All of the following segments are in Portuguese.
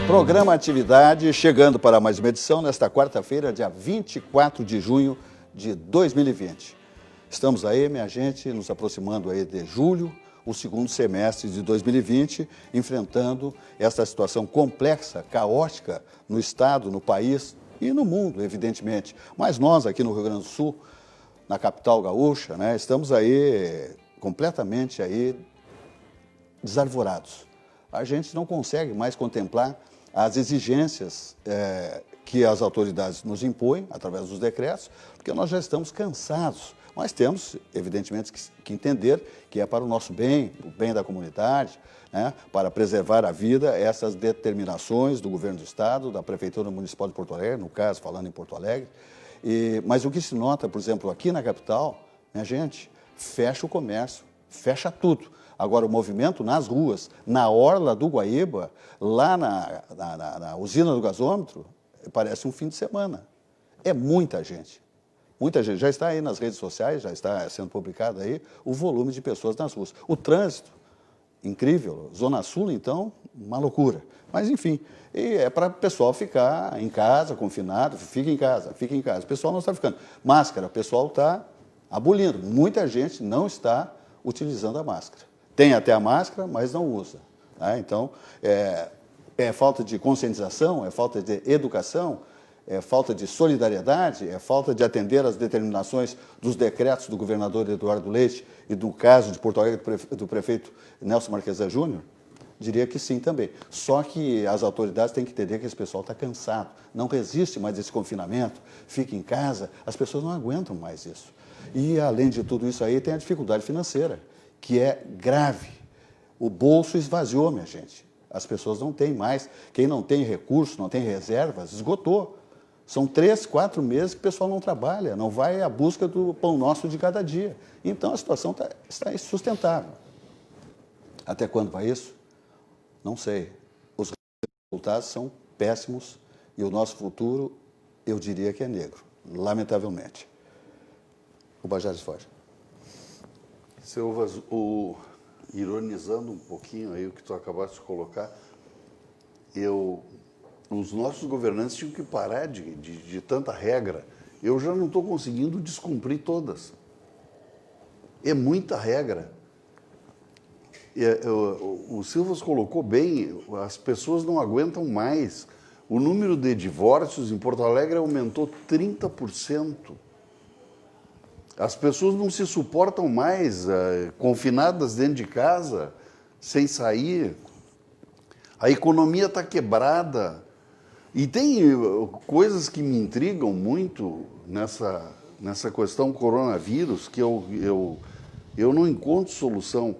Programa Atividade, chegando para mais uma edição nesta quarta-feira, dia 24 de junho de 2020. Estamos aí, minha gente, nos aproximando aí de julho, o segundo semestre de 2020, enfrentando essa situação complexa, caótica no Estado, no país e no mundo, evidentemente. Mas nós, aqui no Rio Grande do Sul, na capital gaúcha, né, estamos aí completamente aí desarvorados. A gente não consegue mais contemplar as exigências que as autoridades nos impõem, através dos decretos, porque nós já estamos cansados. Mas temos, evidentemente, que entender que é para o nosso bem, o bem da comunidade, né, para preservar a vida, essas determinações do governo do Estado, da Prefeitura Municipal de Porto Alegre, no caso, falando em Porto Alegre. Mas o que se nota, por exemplo, aqui na capital, minha gente, fecha o comércio, fecha tudo. Agora, o movimento nas ruas, na orla do Guaíba, lá na usina do gasômetro, parece um fim de semana. É muita gente. Muita gente. Já está aí nas redes sociais, já está sendo publicado aí o volume de pessoas nas ruas. O trânsito, incrível. Zona Sul, então, uma loucura. Mas, enfim, é para o pessoal ficar em casa, confinado. Fica em casa, fica em casa. O pessoal não está ficando. Máscara, o pessoal está abolindo. Muita gente não está utilizando a máscara. Tem até a máscara, mas não usa. Tá? Então, é falta de conscientização, é falta de educação, é falta de solidariedade, é falta de atender às determinações dos decretos do governador Eduardo Leite e do caso de Porto Alegre do prefeito Nelson Marquesa Júnior? Diria que sim também. Só que as autoridades têm que entender que esse pessoal está cansado, não resiste mais esse confinamento, fica em casa, as pessoas não aguentam mais isso. E, além de tudo isso aí, tem a dificuldade financeira, que é grave. O bolso esvaziou, minha gente. As pessoas não têm mais. Quem não tem recurso, não tem reservas, esgotou. São 3, 4 meses que o pessoal não trabalha, não vai à busca do pão nosso de cada dia. Então, a situação está insustentável. Até quando vai isso? Não sei. Os resultados são péssimos e o nosso futuro, eu diria que é negro, lamentavelmente. O Bajares foge. Silvas, ironizando um pouquinho aí o que tu acabaste de colocar, os nossos governantes tinham que parar de tanta regra. Eu já não estou conseguindo descumprir todas. É muita regra. O Silvas colocou bem, as pessoas não aguentam mais. O número de divórcios em Porto Alegre aumentou 30%. As pessoas não se suportam mais, confinadas dentro de casa, sem sair. A economia está quebrada. E tem coisas que me intrigam muito nessa questão coronavírus, que eu não encontro solução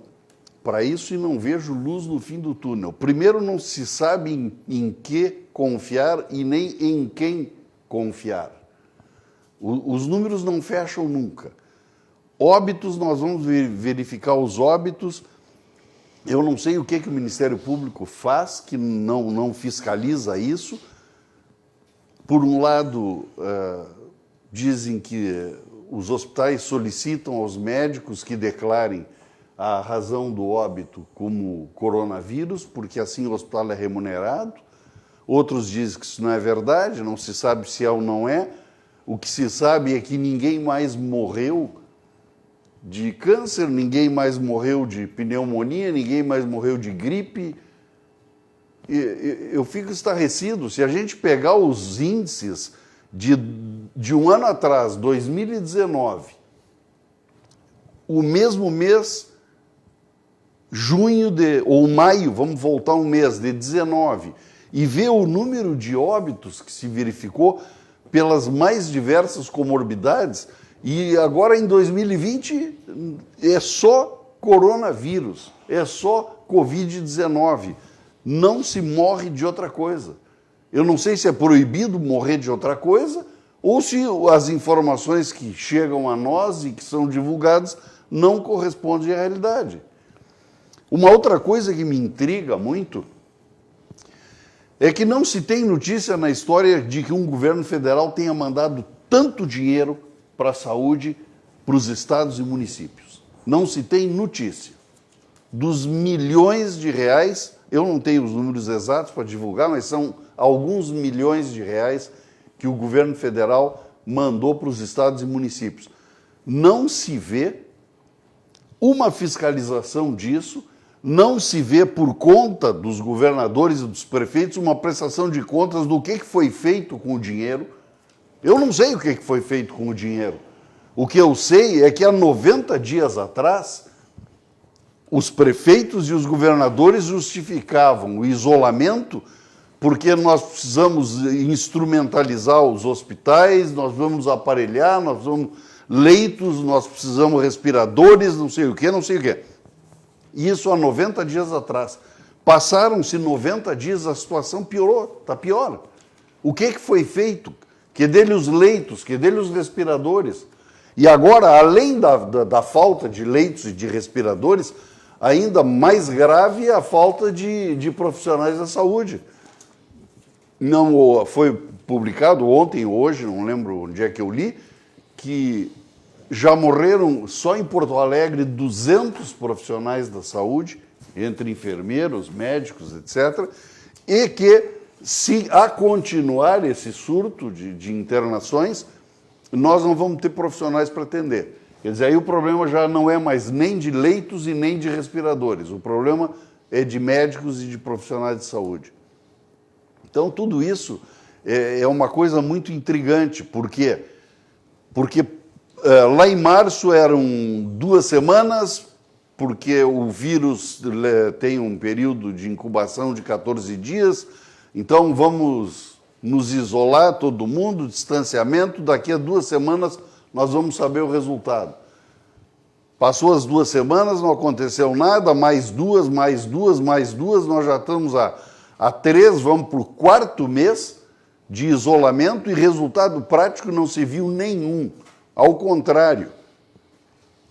para isso e não vejo luz no fim do túnel. Primeiro, não se sabe em que confiar e nem em quem confiar. Os números não fecham nunca. Óbitos, nós vamos verificar os óbitos. Eu não sei o que o Ministério Público faz, que não fiscaliza isso. Por um lado, dizem que os hospitais solicitam aos médicos que declarem a razão do óbito como coronavírus, porque assim o hospital é remunerado. Outros dizem que isso não é verdade, não se sabe se é ou não é. O que se sabe é que ninguém mais morreu de câncer, ninguém mais morreu de pneumonia, ninguém mais morreu de gripe. Eu fico estarrecido. Se a gente pegar os índices de um ano atrás, 2019, o mesmo mês, junho ou maio, vamos voltar um mês, de 19, e ver o número de óbitos que se verificou pelas mais diversas comorbidades, e agora em 2020 é só coronavírus, é só Covid-19. Não se morre de outra coisa. Eu não sei se é proibido morrer de outra coisa ou se as informações que chegam a nós e que são divulgadas não correspondem à realidade. Uma outra coisa que me intriga muito é que não se tem notícia na história de que um governo federal tenha mandado tanto dinheiro para a saúde, para os estados e municípios. Não se tem notícia dos milhões de reais Eu não tenho os números exatos para divulgar, mas são alguns milhões de reais que o governo federal mandou para os estados e municípios. Não se vê uma fiscalização disso, não se vê por conta dos governadores e dos prefeitos uma prestação de contas do que foi feito com o dinheiro. Eu não sei o que foi feito com o dinheiro. O que eu sei é que há 90 dias atrás, os prefeitos e os governadores justificavam o isolamento porque nós precisamos instrumentalizar os hospitais, nós vamos aparelhar, nós vamos leitos, nós precisamos respiradores, não sei o quê, não sei o quê. Isso há 90 dias atrás. Passaram-se 90 dias, a situação piorou, está pior. O que foi feito? Que dele os leitos, que dele os respiradores. E agora, além da falta de leitos e de respiradores, ainda mais grave é a falta de profissionais da saúde. Não foi publicado ontem, hoje, não lembro onde é que eu li, que já morreram só em Porto Alegre 200 profissionais da saúde, entre enfermeiros, médicos, etc., e que, se a continuar esse surto de internações, nós não vamos ter profissionais para atender. Quer dizer, aí o problema já não é mais nem de leitos e nem de respiradores. O problema é de médicos e de profissionais de saúde. Então, tudo isso é uma coisa muito intrigante. Por quê? Porque lá em março eram 2 semanas, porque o vírus tem um período de incubação de 14 dias, então vamos nos isolar, todo mundo, distanciamento, daqui a 2 semanas nós vamos saber o resultado. Passou as 2 semanas, não aconteceu nada, mais 2, nós já estamos a 3, vamos para o 4º mês de isolamento e resultado prático não se viu nenhum, ao contrário.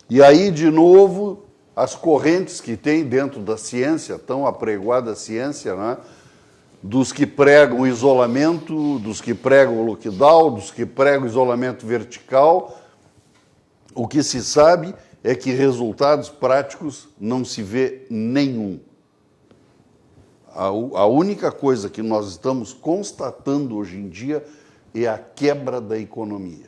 E aí, de novo, as correntes que tem dentro da ciência, tão apregoada ciência, né? Dos que pregam o isolamento, dos que pregam o lockdown, dos que pregam o isolamento vertical. O que se sabe é que resultados práticos não se vê nenhum. A única coisa que nós estamos constatando hoje em dia é a quebra da economia,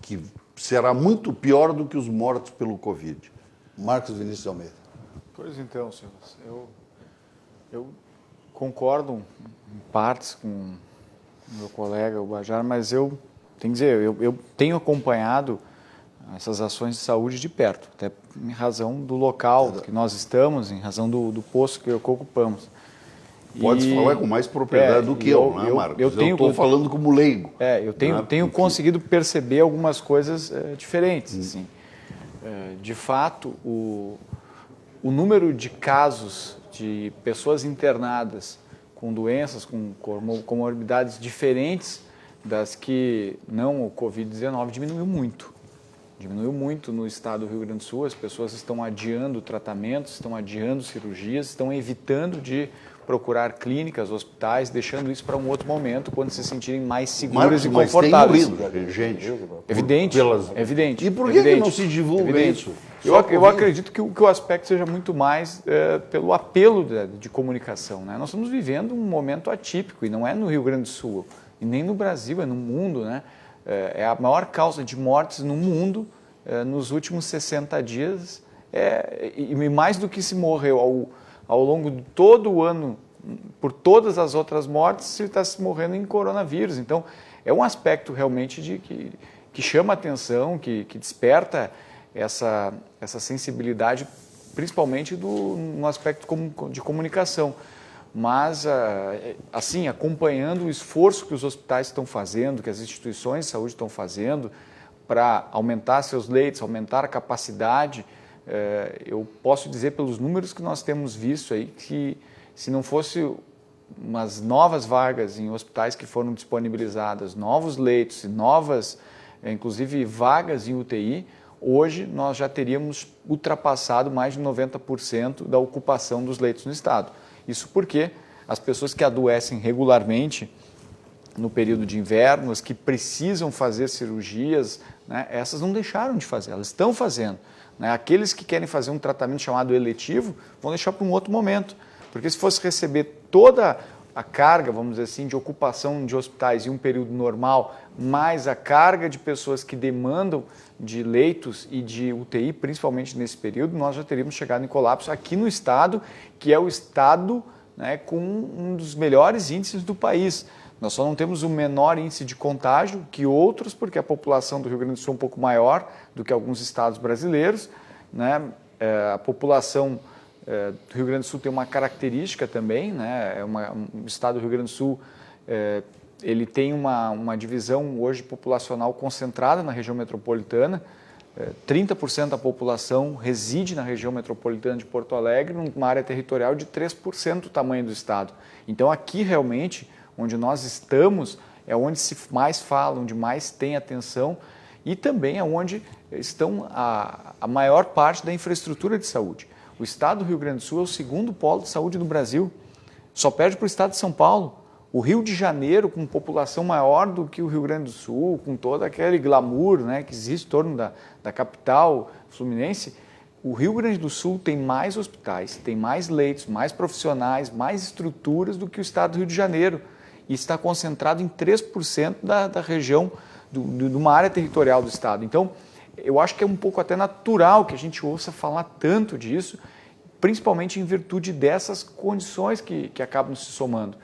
que será muito pior do que os mortos pelo Covid. Marcos Vinícius de Almeida. Pois então, senhores, eu concordo em partes com o meu colega, o Bajar, mas eu tenho que dizer, eu tenho acompanhado essas ações de saúde de perto, até em razão do local que nós estamos, em razão do posto que ocupamos. Pode falar com mais propriedade do que eu, né, Marcos? Eu estou falando como leigo. Eu tenho conseguido perceber algumas coisas diferentes. Assim. De fato, o número de casos de pessoas internadas com doenças, com comorbidades diferentes das que não o Covid-19 diminuiu muito. Diminuiu muito no estado do Rio Grande do Sul, as pessoas estão adiando tratamentos, estão adiando cirurgias, estão evitando de procurar clínicas, hospitais, deixando isso para um outro momento, quando se sentirem mais seguras e confortáveis. Mas tem morrido, gente. Evidente. E por que não se divulga isso? Eu acredito que o aspecto seja muito mais pelo apelo de comunicação. Né? Nós estamos vivendo um momento atípico, e não é no Rio Grande do Sul, e nem no Brasil, é no mundo, né? É a maior causa de mortes no mundo nos últimos 60 dias, e mais do que se morreu ao longo de todo o ano, por todas as outras mortes, se está se morrendo em coronavírus. Então, é um aspecto realmente que chama atenção, que desperta essa sensibilidade, principalmente no aspecto de comunicação. Mas, assim, acompanhando o esforço que os hospitais estão fazendo, que as instituições de saúde estão fazendo para aumentar seus leitos, aumentar a capacidade, eu posso dizer pelos números que nós temos visto aí que, se não fosse umas novas vagas em hospitais que foram disponibilizadas, novos leitos e novas, inclusive vagas em UTI, hoje nós já teríamos ultrapassado mais de 90% da ocupação dos leitos no estado. Isso porque as pessoas que adoecem regularmente no período de inverno, as que precisam fazer cirurgias, né, essas não deixaram de fazer, elas estão fazendo. Né? Aqueles que querem fazer um tratamento chamado eletivo vão deixar para um outro momento, Porque se fosse receber toda a carga, vamos dizer assim, de ocupação de hospitais em um período normal, mais a carga de pessoas que demandam de leitos e de UTI, principalmente nesse período, nós já teríamos chegado em colapso aqui no estado, que é o estado, né, com um dos melhores índices do país. Nós só não temos o menor índice de contágio que outros, porque a população do Rio Grande do Sul é um pouco maior do que alguns estados brasileiros, né? A população do Rio Grande do Sul tem uma característica também, né? O estado do Rio Grande do Sul ele tem uma divisão hoje populacional concentrada na região metropolitana. 30% da população reside na região metropolitana de Porto Alegre, numa área territorial de 3% do tamanho do estado. Então aqui realmente, onde nós estamos, é onde se mais fala, onde mais tem atenção e também é onde estão a maior parte da infraestrutura de saúde. O estado do Rio Grande do Sul é o segundo polo de saúde do Brasil, só perde para o estado de São Paulo. O Rio de Janeiro, com população maior do que o Rio Grande do Sul, com todo aquele glamour, né, que existe em torno da capital fluminense, o Rio Grande do Sul tem mais hospitais, tem mais leitos, mais profissionais, mais estruturas do que o estado do Rio de Janeiro. E está concentrado em 3% da região, de uma área territorial do estado. Então, eu acho que é um pouco até natural que a gente ouça falar tanto disso, principalmente em virtude dessas condições que acabam se somando.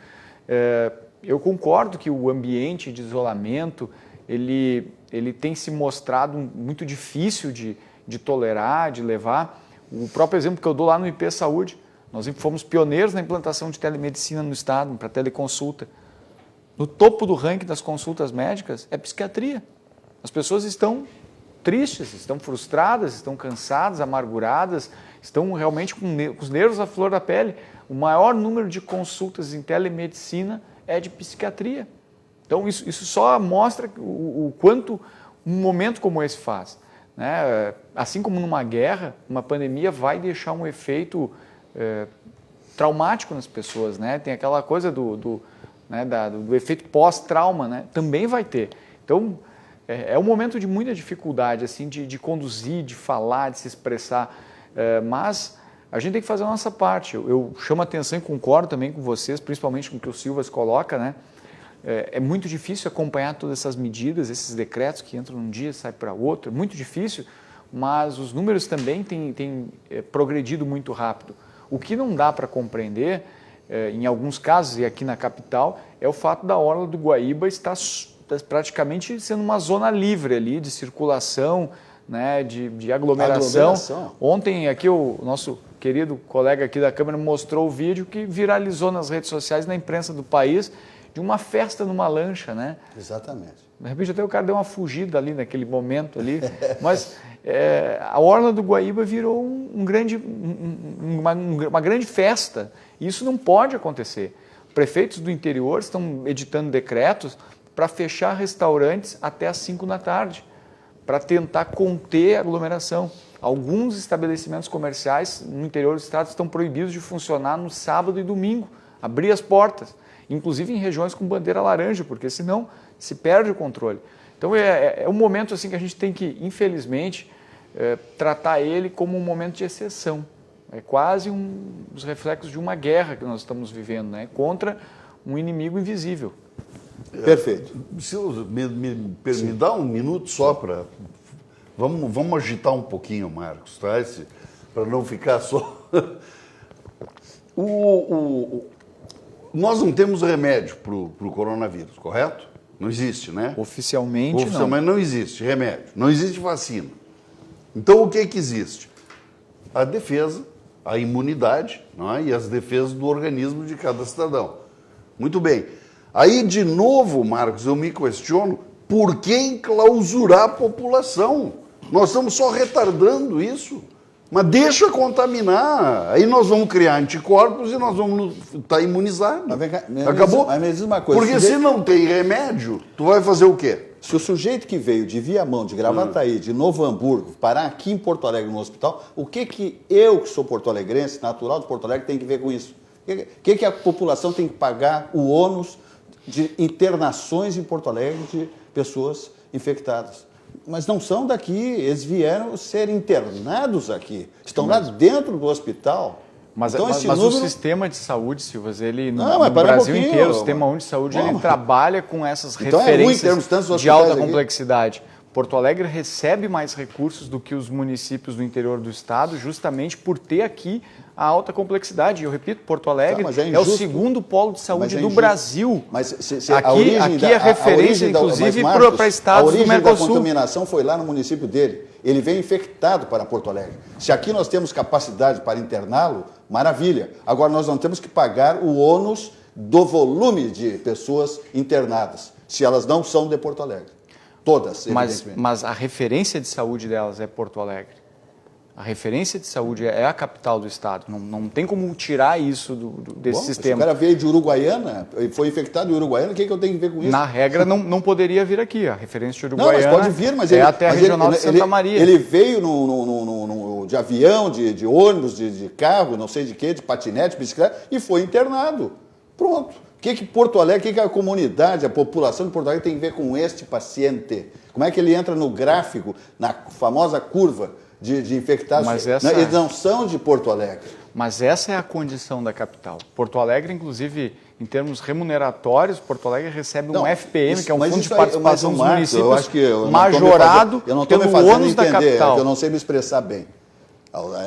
Eu concordo que o ambiente de isolamento ele tem se mostrado muito difícil de tolerar, de levar. O próprio exemplo que eu dou lá no IP Saúde, nós fomos pioneiros na implantação de telemedicina no estado, para teleconsulta. No topo do ranking das consultas médicas é psiquiatria. As pessoas estão tristes, estão frustradas, estão cansadas, amarguradas, estão realmente com os nervos à flor da pele. O maior número de consultas em telemedicina é de psiquiatria. Então, isso só mostra o quanto um momento como esse faz, né? Assim como numa guerra, uma pandemia vai deixar um efeito traumático nas pessoas, né? Tem aquela coisa do efeito pós-trauma, né? Também vai ter. Então, é um momento de muita dificuldade assim, de conduzir, de falar, de se expressar, mas a gente tem que fazer a nossa parte. Eu chamo a atenção e concordo também com vocês, principalmente com o que o Silvas coloca, né? É muito difícil acompanhar todas essas medidas, esses decretos que entram num dia e saem para outro, é muito difícil, mas os números também têm progredido muito rápido. O que não dá para compreender, em alguns casos, e aqui na capital, é o fato da orla do Guaíba estar praticamente sendo uma zona livre ali de circulação, né, de aglomeração. Ontem aqui o nosso querido colega aqui da Câmara mostrou o vídeo que viralizou nas redes sociais, na imprensa do país, de uma festa numa lancha, né? Exatamente. De repente até o cara deu uma fugida ali naquele momento ali, mas a orla do Guaíba virou uma grande festa. E isso não pode acontecer. Prefeitos do interior estão editando decretos para fechar restaurantes até às 5 da tarde, para tentar conter a aglomeração. Alguns estabelecimentos comerciais no interior do estado estão proibidos de funcionar no sábado e domingo, abrir as portas, inclusive em regiões com bandeira laranja, porque senão se perde o controle. Então é um momento assim que a gente tem que, infelizmente, tratar ele como um momento de exceção. É quase um dos reflexos de uma guerra que nós estamos vivendo, né, contra um inimigo invisível. Perfeito. Me dá um minuto só para... Vamos agitar um pouquinho, Marcos, tá? Para não ficar só... Nós não temos remédio para o coronavírus, correto? Não existe, né? Oficialmente não existe remédio, não existe vacina. Então, o que existe? A defesa, a imunidade, não é? E as defesas do organismo de cada cidadão. Muito bem. Aí, de novo, Marcos, eu me questiono, por que enclausurar a população? Nós estamos só retardando isso. Mas deixa contaminar, aí nós vamos criar anticorpos e nós vamos estar imunizados. Acabou? Mas me diz uma coisa. Porque se não tem remédio, tu vai fazer o quê? Se o sujeito que veio de Viamão, de Gravataí, de Novo Hamburgo, parar aqui em Porto Alegre no hospital, o que eu, que sou porto-alegrense, natural de Porto Alegre, tem que ver com isso? O que a população tem que pagar o ônus de internações em Porto Alegre de pessoas infectadas? Mas não são daqui, eles vieram ser internados aqui, estão lá dentro do hospital. Mas, Então, mas, esse mas número... o sistema de saúde, Silvas, ele no, Não, mas no para um Brasil pouquinho. inteiro, o sistema único de saúde, ele trabalha com essas Então, é ruim referências termos tantos de hospitais alta aqui. complexidade. Porto Alegre recebe mais recursos do que os municípios do interior do estado, justamente por ter aqui a alta complexidade. Eu repito, Porto Alegre Tá, mas é é o injusto. segundo polo de Mas saúde é do injusto. Brasil. Mas Aqui é referência, inclusive, para estados do A origem da Mercosul. contaminação foi lá no município dele. Ele veio infectado para Porto Alegre. Se aqui nós temos capacidade para interná-lo, maravilha. Agora nós não temos que pagar o ônus do volume de pessoas internadas, se elas não são de Porto Alegre. Todas, evidentemente. Mas a referência de saúde delas é Porto Alegre. A referência de saúde é a capital do estado. Não tem como tirar isso desse Bom, sistema. Se o cara veio de Uruguaiana, foi infectado em Uruguaiana, o que eu tenho que ver com isso? Na regra, não poderia vir aqui. A referência de Não, Uruguaiana mas pode vir, mas é a terra regional de Santa Maria. Ele veio de avião, de ônibus, de carro, não sei de quê, de patinete, bicicleta, e foi internado. Pronto. O que Porto Alegre, o que a comunidade, a população de Porto Alegre tem a ver com este paciente? Como é que ele entra no gráfico, na famosa curva de infectados? Mas essa... Eles não são de Porto Alegre. Mas essa é a condição da capital. Porto Alegre, inclusive, em termos remuneratórios, Porto Alegre recebe um FPM, que é um fundo de participação dos municípios, eu acho que eu majorado eu não estou me pelo fazendo ônus da entender, capital. é que eu não sei me expressar bem.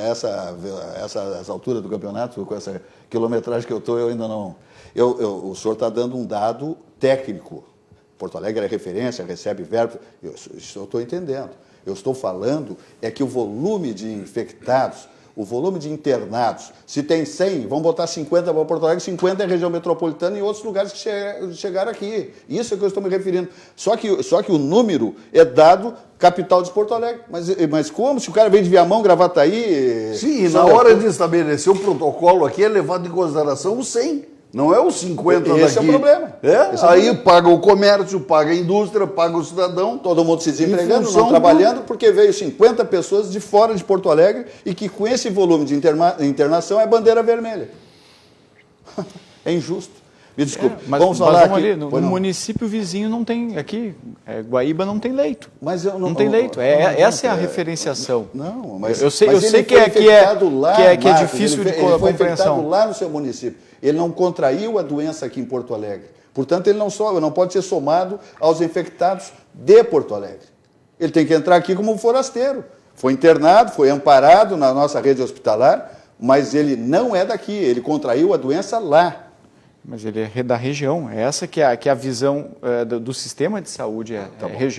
Essa altura do campeonato, com essa quilometragem que eu estou, eu ainda não... o senhor está dando um dado técnico. Porto Alegre é referência, recebe verbo. Isso eu estou entendendo. Eu estou falando é que o volume de infectados, o volume de internados, se tem 100, vamos botar 50 para Porto Alegre, 50 é região metropolitana e outros lugares que chegaram aqui. Isso é que eu estou me referindo. Só que o número é dado capital de Porto Alegre. Mas como? Se o cara veio de Viamão, Gravataí... Sim, e na hora de estabelecer o protocolo aqui é levado em consideração os 100. Não é os 50 daqui. Esse é o problema. Aí paga o comércio, paga a indústria, paga o cidadão. Todo mundo se desempregando, não trabalhando, porque veio 50 pessoas de fora de Porto Alegre e que com esse volume de internação é bandeira vermelha. É injusto. Me desculpe. Mas vamos aqui. Ali, no município vizinho não tem, aqui, Guaíba não tem leito. Mas eu não tem leito. Essa é a referenciação. Não, mas eu sei que é difícil de compreensão. Ele foi infectado lá no seu município. Ele não contraiu a doença aqui em Porto Alegre. Portanto, ele não pode ser somado aos infectados de Porto Alegre. Ele tem que entrar aqui como um forasteiro. Foi internado, foi amparado na nossa rede hospitalar, mas ele não é daqui. Ele contraiu a doença lá. Mas ele é da região. É essa que é a visão do sistema de saúde. É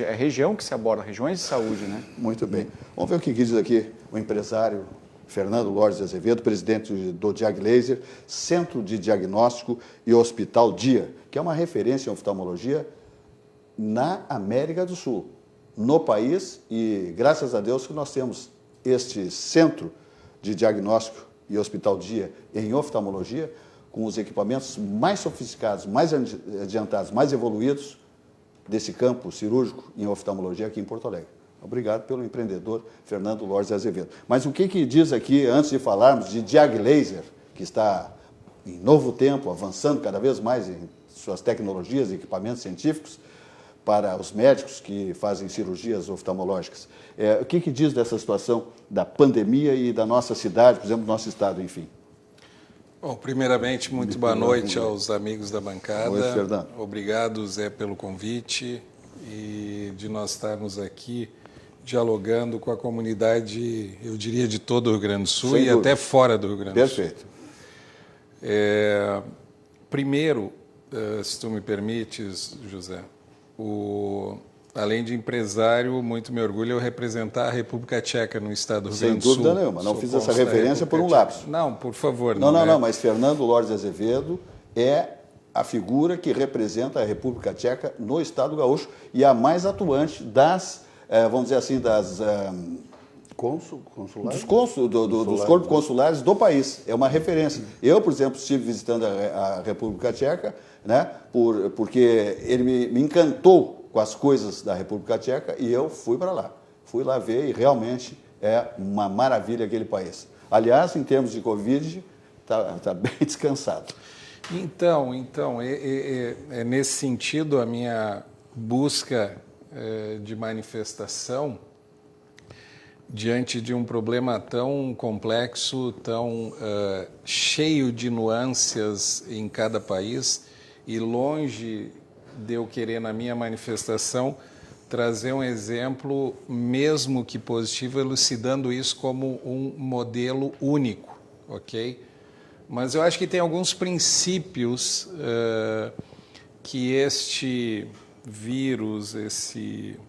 a região que se aborda, regiões de saúde, né? Muito bem. Vamos ver o que diz aqui o empresário Fernando Lores de Azevedo, presidente do Diaglaser, Centro de Diagnóstico e Hospital Dia, que é uma referência em oftalmologia na América do Sul, no país, e graças a Deus que nós temos este Centro de Diagnóstico e Hospital Dia em oftalmologia, com os equipamentos mais sofisticados, mais adiantados, mais evoluídos desse campo cirúrgico em oftalmologia aqui em Porto Alegre. Obrigado pelo empreendedor Fernando Lores de Azevedo. Mas o que diz aqui, antes de falarmos de Diaglaser, que está em novo tempo, avançando cada vez mais em suas tecnologias e equipamentos científicos para os médicos que fazem cirurgias oftalmológicas. O que diz dessa situação da pandemia e da nossa cidade, por exemplo, do nosso estado, enfim? Bom, primeiramente, muito boa noite aos amigos da bancada. Oi, Fernando. Obrigado, Zé, pelo convite e de nós estarmos aqui dialogando com a comunidade, eu diria, de todo o Rio Grande do Sul e até fora do Rio Grande do Sul. Perfeito. Primeiro, se tu me permites, José, além de empresário, muito me orgulho eu representar a República Tcheca no estado do Rio Grande do Sul. Sem dúvida nenhuma, não fiz essa referência por um lapso. Não, por favor. Não, mas Fernando Lores de Azevedo é a figura que representa a República Tcheca no estado gaúcho e a mais atuante das, vamos dizer assim, Consulares? Dos corpos consulares do país. É uma referência. Eu, por exemplo, estive visitando a República Tcheca, né, porque ele me encantou com as coisas da República Tcheca e eu fui para lá. Fui lá ver e realmente é uma maravilha aquele país. Aliás, em termos de Covid, está bem descansado. Então, é nesse sentido a minha busca de manifestação diante de um problema tão complexo, tão cheio de nuances em cada país, e longe de eu querer, na minha manifestação, trazer um exemplo, mesmo que positivo, elucidando isso como um modelo único, ok? Mas eu acho que tem alguns princípios que este vírus, esse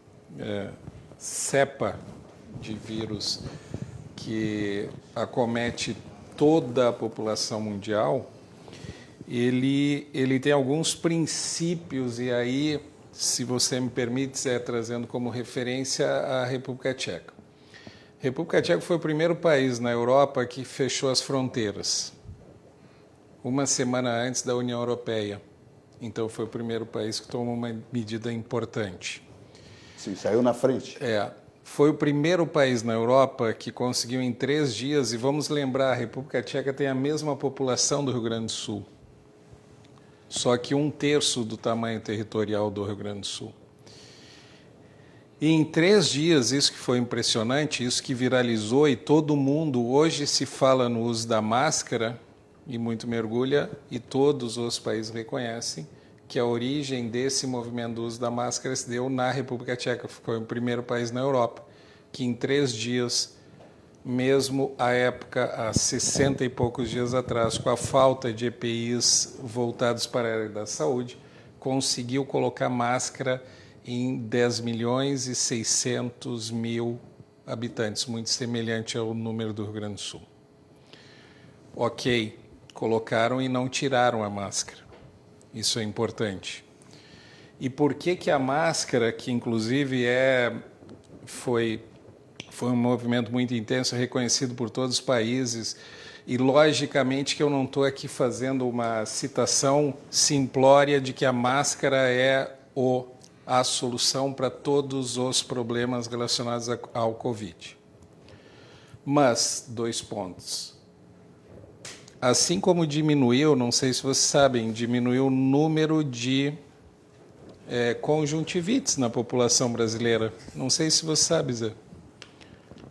cepa de vírus que acomete toda a população mundial, ele tem alguns princípios, e aí, se você me permite, trazendo como referência a República Tcheca. A República Tcheca foi o primeiro país na Europa que fechou as fronteiras, uma semana antes da União Europeia. Então, foi o primeiro país que tomou uma medida importante. Sim, saiu na frente. Foi o primeiro país na Europa que conseguiu em 3 dias, e vamos lembrar, a República Tcheca tem a mesma população do Rio Grande do Sul, só que 1/3 do tamanho territorial do Rio Grande do Sul. E em 3 dias, isso que foi impressionante, isso que viralizou, e todo mundo hoje se fala no uso da máscara, e muito mergulha, e todos os países reconhecem que a origem desse movimento do uso da máscara se deu na República Tcheca. Foi o primeiro país na Europa que em 3 dias, mesmo à época, há 60 e poucos dias atrás, com a falta de EPIs voltados para a área da saúde, conseguiu colocar máscara em 10.600.000 habitantes, muito semelhante ao número do Rio Grande do Sul. Ok, colocaram e não tiraram a máscara. Isso é importante. E por que a máscara, que inclusive foi um movimento muito intenso, reconhecido por todos os países, e logicamente que eu não estou aqui fazendo uma citação simplória de que a máscara é a solução para todos os problemas relacionados ao Covid. Mas, 2 pontos. Assim como diminuiu, não sei se vocês sabem, diminuiu o número de conjuntivites na população brasileira. Não sei se você sabe, Zé.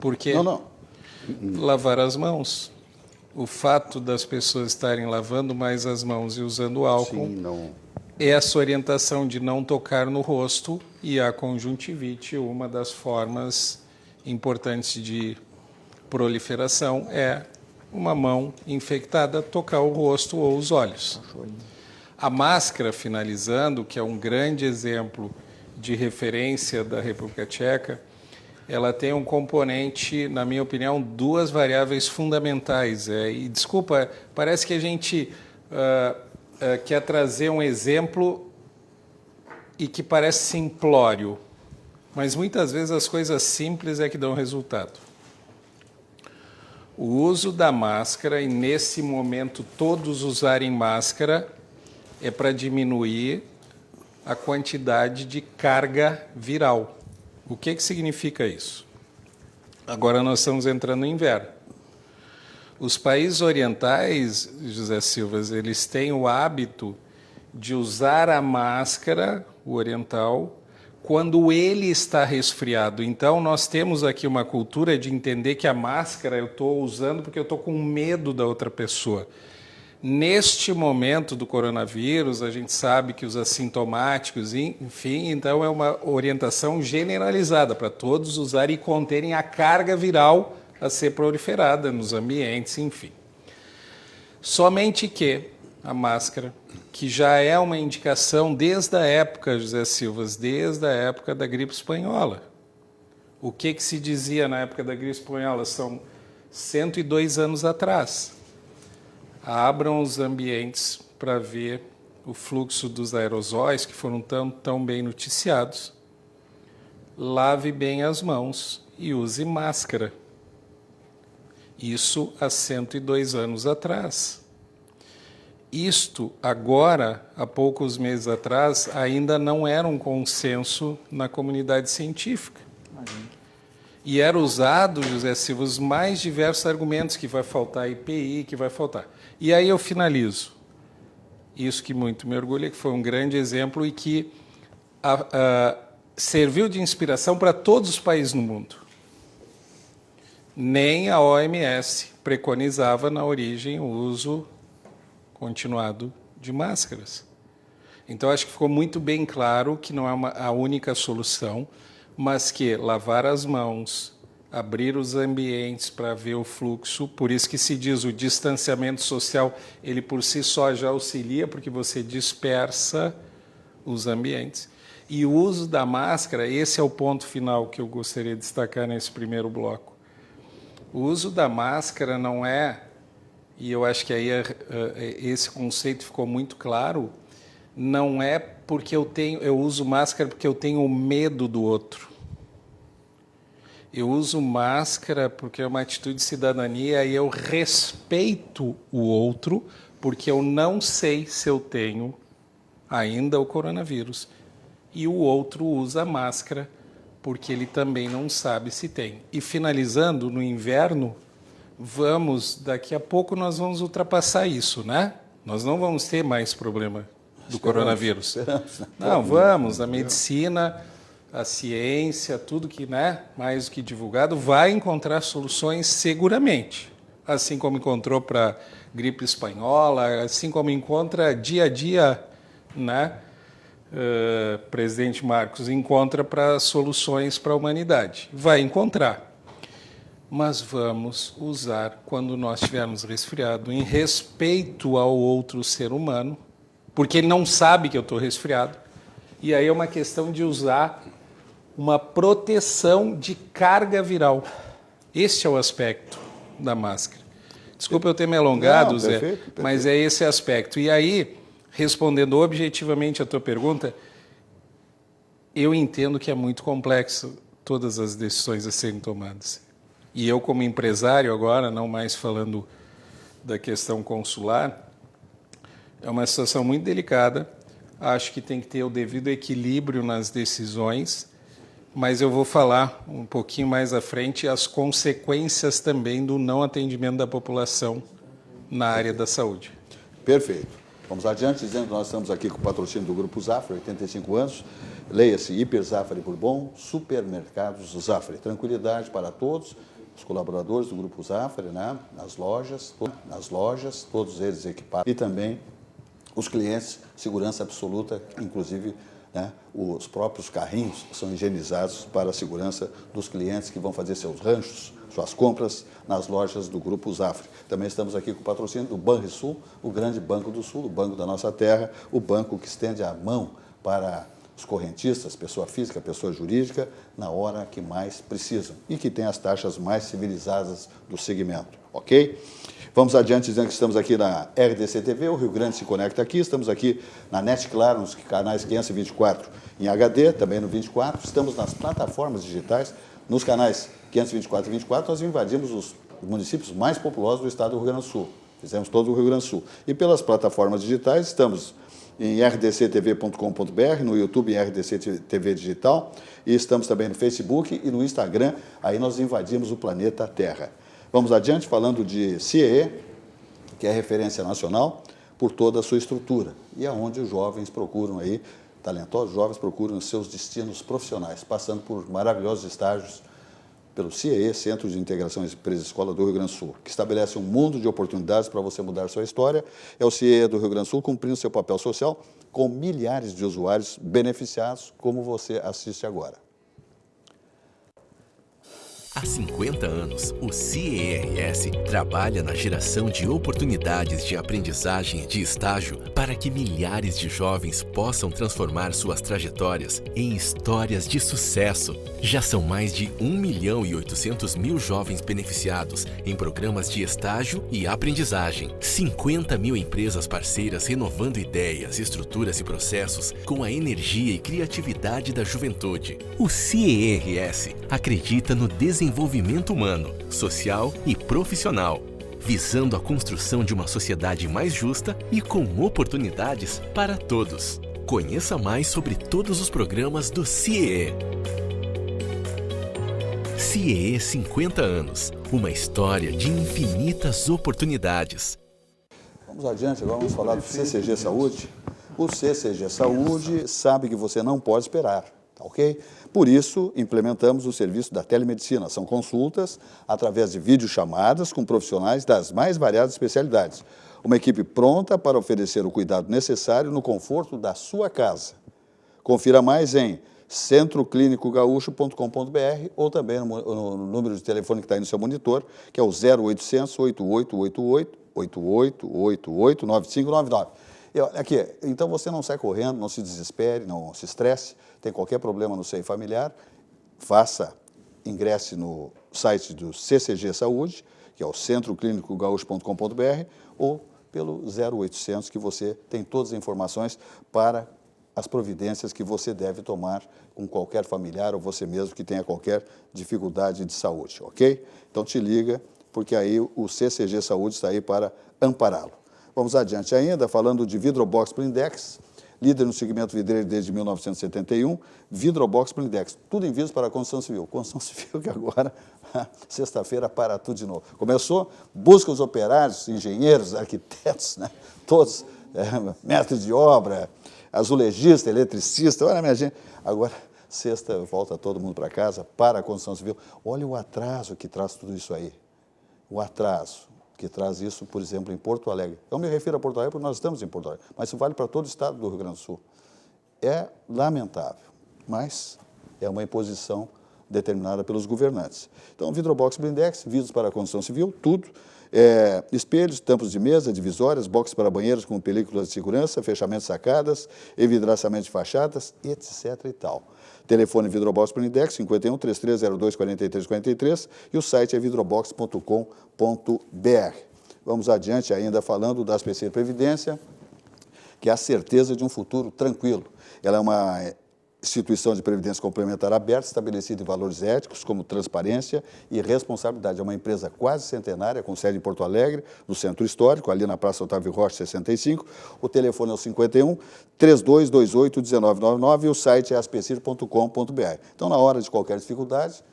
Por quê? Não. Lavar as mãos. O fato das pessoas estarem lavando mais as mãos e usando álcool. Sim, não. Essa orientação de não tocar no rosto, e a conjuntivite, uma das formas importantes de proliferação é uma mão infectada tocar o rosto ou os olhos. A máscara, finalizando, que é um grande exemplo de referência da República Tcheca, ela tem um componente, na minha opinião, 2 variáveis fundamentais. E desculpa, parece que a gente quer trazer um exemplo e que parece simplório, mas muitas vezes as coisas simples é que dão resultado. O uso da máscara, e nesse momento todos usarem máscara, é para diminuir a quantidade de carga viral. O que significa isso? Agora nós estamos entrando no inverno. Os países orientais, José Silva, eles têm o hábito de usar a máscara, o oriental, quando ele está resfriado. Então, nós temos aqui uma cultura de entender que a máscara eu estou usando porque eu estou com medo da outra pessoa. Neste momento do coronavírus, a gente sabe que os assintomáticos, enfim, então é uma orientação generalizada para todos usarem e conterem a carga viral a ser proliferada nos ambientes, enfim. Somente que a máscara, que já é uma indicação desde a época, José Silva, desde a época da gripe espanhola. O que se dizia na época da gripe espanhola? São 102 anos atrás. Abram os ambientes para ver o fluxo dos aerosóis, que foram tão bem noticiados. Lave bem as mãos e use máscara. Isso há 102 anos atrás. Isto, agora, há poucos meses atrás, ainda não era um consenso na comunidade científica. E era usado, José Silva, os mais diversos argumentos, que vai faltar EPI, que vai faltar. E aí eu finalizo. Isso que muito me orgulha, que foi um grande exemplo e que serviu de inspiração para todos os países no mundo. nem a OMS preconizava na origem o uso continuado de máscaras. Então, acho que ficou muito bem claro que não é a única solução, mas que lavar as mãos, abrir os ambientes para ver o fluxo, por isso que se diz o distanciamento social, ele por si só já auxilia, porque você dispersa os ambientes. E o uso da máscara, esse é o ponto final que eu gostaria de destacar nesse primeiro bloco. O uso da máscara não é, e eu acho que aí esse conceito ficou muito claro, não é porque eu uso máscara porque eu tenho medo do outro. Eu uso máscara porque é uma atitude de cidadania e eu respeito o outro porque eu não sei se eu tenho ainda o coronavírus. E o outro usa máscara porque ele também não sabe se tem. E finalizando, no inverno, daqui a pouco nós vamos ultrapassar isso, né? Nós não vamos ter mais problema do coronavírus. Não, vamos, a medicina, a ciência, tudo que, né, mais do que divulgado, vai encontrar soluções seguramente. Assim como encontrou para gripe espanhola, assim como encontra dia a dia, né, presidente Marcos, encontra para soluções para a humanidade. Vai encontrar. Mas vamos usar, quando nós estivermos resfriados, em respeito ao outro ser humano, porque ele não sabe que eu estou resfriado. E aí é uma questão de usar uma proteção de carga viral. Este é o aspecto da máscara. Desculpa eu ter me alongado, Zé, perfeito. Mas é esse aspecto. E aí, respondendo objetivamente a tua pergunta, eu entendo que é muito complexo todas as decisões a serem tomadas. E eu, como empresário agora, não mais falando da questão consular, é uma situação muito delicada. Acho que tem que ter o devido equilíbrio nas decisões, mas eu vou falar um pouquinho mais à frente as consequências também do não atendimento da população na área da saúde. Perfeito. Vamos adiante, dizendo que nós estamos aqui com o patrocínio do Grupo Zafra, 85 anos. Leia-se Hiper Zafra Bourbon, Supermercados Zafra. Tranquilidade para todos, os colaboradores do Grupo Zafra, né? nas lojas, todos eles equipados. E também os clientes, segurança absoluta, inclusive, né, os próprios carrinhos são higienizados para a segurança dos clientes que vão fazer seus ranchos, suas compras nas lojas do Grupo Zafra. Também estamos aqui com o patrocínio do Banrisul, o grande banco do Sul, o banco da nossa terra, o banco que estende a mão para os correntistas, pessoa física, pessoa jurídica, na hora que mais precisam e que tem as taxas mais civilizadas do segmento, ok? Vamos adiante dizendo que estamos aqui na RDC TV, o Rio Grande se conecta aqui, estamos aqui na NET Claro, nos canais 524 em HD, também no 24, estamos nas plataformas digitais, nos canais 524 e 24, nós invadimos os municípios mais populosos do estado do Rio Grande do Sul, fizemos todo o Rio Grande do Sul. E pelas plataformas digitais, estamos em rdctv.com.br, no YouTube em RDC TV Digital, e estamos também no Facebook e no Instagram, aí nós invadimos o planeta Terra. Vamos adiante falando de CIEE, que é referência nacional por toda a sua estrutura, e é onde os jovens procuram aí, talentosos jovens procuram os seus destinos profissionais, passando por maravilhosos estágios pelo CIEE, Centro de Integração Empresa Escola do Rio Grande do Sul, que estabelece um mundo de oportunidades para você mudar sua história. É o CIEE do Rio Grande do Sul cumprindo seu papel social com milhares de usuários beneficiados, como você assiste agora. Há 50 anos, o CIERS trabalha na geração de oportunidades de aprendizagem e de estágio para que milhares de jovens possam transformar suas trajetórias em histórias de sucesso. Já são mais de 1.800.000 jovens beneficiados em programas de estágio e aprendizagem. 50 mil empresas parceiras renovando ideias, estruturas e processos com a energia e criatividade da juventude. O CIERS acredita no desenvolvimento humano, social e profissional, visando a construção de uma sociedade mais justa e com oportunidades para todos. Conheça mais sobre todos os programas do CIEE. CIEE 50 anos, uma história de infinitas oportunidades. Vamos adiante, agora vamos falar do CCG Saúde. O CCG Saúde sabe que você não pode esperar. tá ok? Por isso, implementamos o serviço da telemedicina. São consultas através de videochamadas com profissionais das mais variadas especialidades. Uma equipe pronta para oferecer o cuidado necessário no conforto da sua casa. Confira mais em centroclinicogaúcho.com.br ou também no número de telefone que está aí no seu monitor, que é o 0800 8888 8888 9599. E olha aqui, então você não sai correndo, não se desespere, não se estresse, tem qualquer problema no seio familiar, ingresse no site do CCG Saúde, que é o centroclinicogaúcho.com.br, ou pelo 0800, que você tem todas as informações para as providências que você deve tomar com qualquer familiar ou você mesmo que tenha qualquer dificuldade de saúde, ok? Então te liga, porque aí o CCG Saúde está aí para ampará-lo. Vamos adiante ainda, falando de Vidrobox Blindex, líder no segmento vidreiro desde 1971, Vidrobox Blindex, tudo em vidros para a construção civil. Construção civil que agora, sexta-feira, para tudo de novo. Começou, busca os operários, engenheiros, arquitetos, né? Todos, mestres de obra, azulejista, eletricista, olha minha gente, agora sexta volta todo mundo para casa, para a construção civil. Olha o atraso que traz tudo isso aí, o atraso que traz isso, por exemplo, em Porto Alegre. Eu me refiro a Porto Alegre porque nós estamos em Porto Alegre, mas isso vale para todo o estado do Rio Grande do Sul. É lamentável, mas é uma imposição determinada pelos governantes. Então, Vidrobox Blindex, vidros para a construção civil, tudo. Espelhos, tampos de mesa, divisórias, boxes para banheiros com películas de segurança, fechamentos sacadas, envidraçamento de fachadas, etc. e tal. Telefone Vidrobox Blindex, 51 3302 4343 e o site é vidrobox.com.br. Vamos adiante ainda falando da SPC Previdência, que é a certeza de um futuro tranquilo. Ela é uma instituição de previdência complementar aberta, estabelecida em valores éticos como transparência e responsabilidade. É uma empresa quase centenária, com sede em Porto Alegre, no Centro Histórico, ali na Praça Otávio Rocha, 65. O telefone é o 51 3228 1999 e o site é aspecir.com.br. Então, na hora de qualquer dificuldade,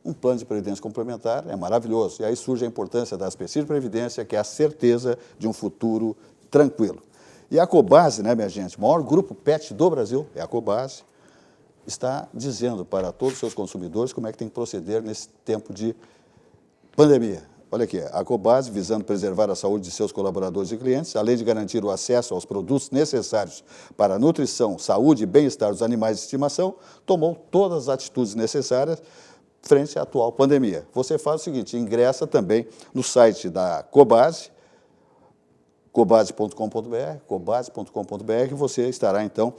um plano de previdência complementar é maravilhoso. E aí surge a importância da Aspecir Previdência, que é a certeza de um futuro tranquilo. E a Cobase, né, minha gente, o maior grupo PET do Brasil, é a Cobase, está dizendo para todos os seus consumidores como é que tem que proceder nesse tempo de pandemia. Olha aqui, a Cobase, visando preservar a saúde de seus colaboradores e clientes, além de garantir o acesso aos produtos necessários para a nutrição, saúde e bem-estar dos animais de estimação, tomou todas as atitudes necessárias frente à atual pandemia. Você faz o seguinte, ingressa também no site da Cobase, cobase.com.br, você estará, então,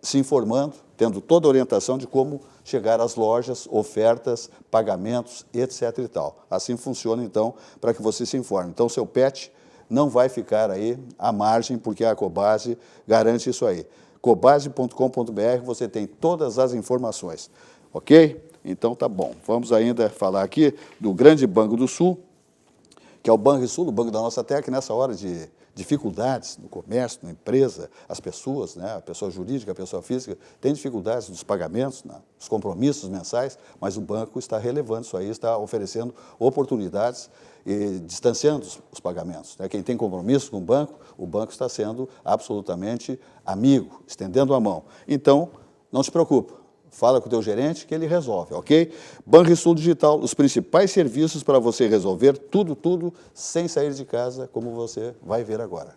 se informando, tendo toda a orientação de como chegar às lojas, ofertas, pagamentos, etc. e tal. Assim funciona, então, para que você se informe. Então, seu pet não vai ficar aí à margem, porque a Cobase garante isso aí. cobase.com.br, você tem todas as informações, ok? Então, tá bom. Vamos ainda falar aqui do Grande Banco do Sul, que é o Banrisul, o banco da nossa terra, que nessa hora de dificuldades no comércio, na empresa, as pessoas, né, a pessoa jurídica, a pessoa física, tem dificuldades nos pagamentos, nos compromissos mensais, mas o banco está relevando isso aí, está oferecendo oportunidades e distanciando os pagamentos. Né? Quem tem compromisso com o banco está sendo absolutamente amigo, estendendo a mão. Então, não se preocupe. Fala com o teu gerente que ele resolve, ok? Banrisul Digital, os principais serviços para você resolver tudo, sem sair de casa, como você vai ver agora.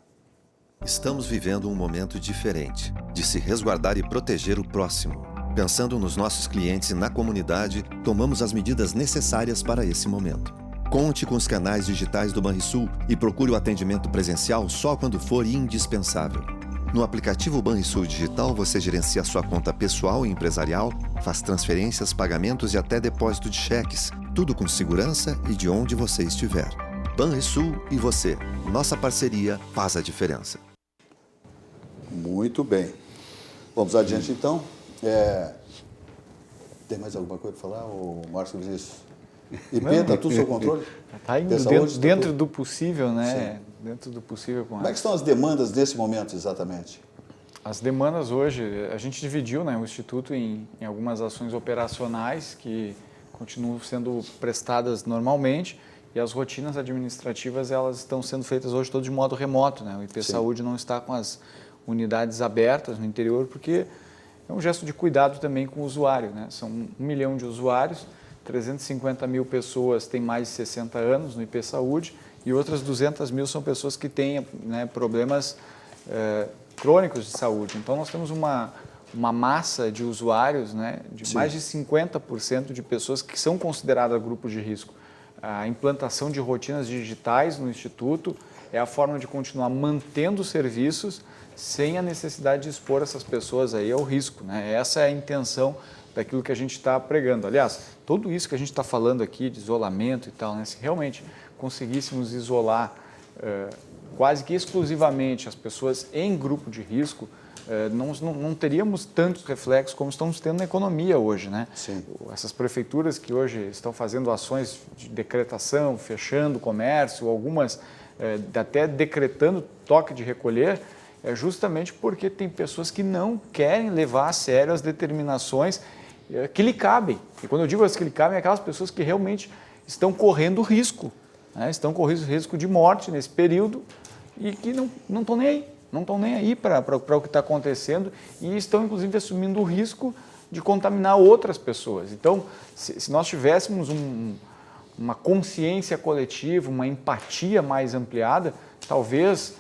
Estamos vivendo um momento diferente, de se resguardar e proteger o próximo. Pensando nos nossos clientes e na comunidade, tomamos as medidas necessárias para esse momento. Conte com os canais digitais do Banrisul e procure o atendimento presencial só quando for indispensável. No aplicativo Banrisul Digital, você gerencia sua conta pessoal e empresarial, faz transferências, pagamentos e até depósito de cheques, tudo com segurança e de onde você estiver. Banrisul e você, nossa parceria faz a diferença. Muito bem. Vamos adiante, então. Tem mais alguma coisa para falar, Márcio Vinícius? IP, está tudo sob controle? Está indo dentro do possível, né? Sim. Dentro do possível. Como é que estão as demandas nesse momento, exatamente? As demandas hoje, a gente dividiu, né, o Instituto em algumas ações operacionais que continuam sendo prestadas normalmente e as rotinas administrativas elas estão sendo feitas hoje todas de modo remoto. Né? O IP Saúde não está com as unidades abertas no interior porque é um gesto de cuidado também com o usuário, né? São 1 milhão de usuários, 350 mil pessoas têm mais de 60 anos no IP Saúde e outras 200 mil são pessoas que têm, né, problemas crônicos de saúde. Então, nós temos uma massa de usuários, né, de mais de 50% de pessoas que são consideradas grupo de risco. A implantação de rotinas digitais no Instituto é a forma de continuar mantendo os serviços sem a necessidade de expor essas pessoas aí ao risco, né? Essa é a intenção daquilo que a gente está pregando. Aliás, tudo isso que a gente está falando aqui de isolamento e tal, né? Se realmente conseguíssemos isolar quase que exclusivamente as pessoas em grupo de risco, não teríamos tantos reflexos como estamos tendo na economia hoje, né? Sim. Essas prefeituras que hoje estão fazendo ações de decretação, fechando o comércio, algumas até decretando toque de recolher, é justamente porque tem pessoas que não querem levar a sério as determinações que lhe cabem. E quando eu digo as que lhe cabem, é aquelas pessoas que realmente estão correndo risco, né? Estão correndo risco de morte nesse período e que não estão nem aí. Não estão nem aí para o que está acontecendo e estão, inclusive, assumindo o risco de contaminar outras pessoas. Então, se nós tivéssemos uma consciência coletiva, uma empatia mais ampliada, talvez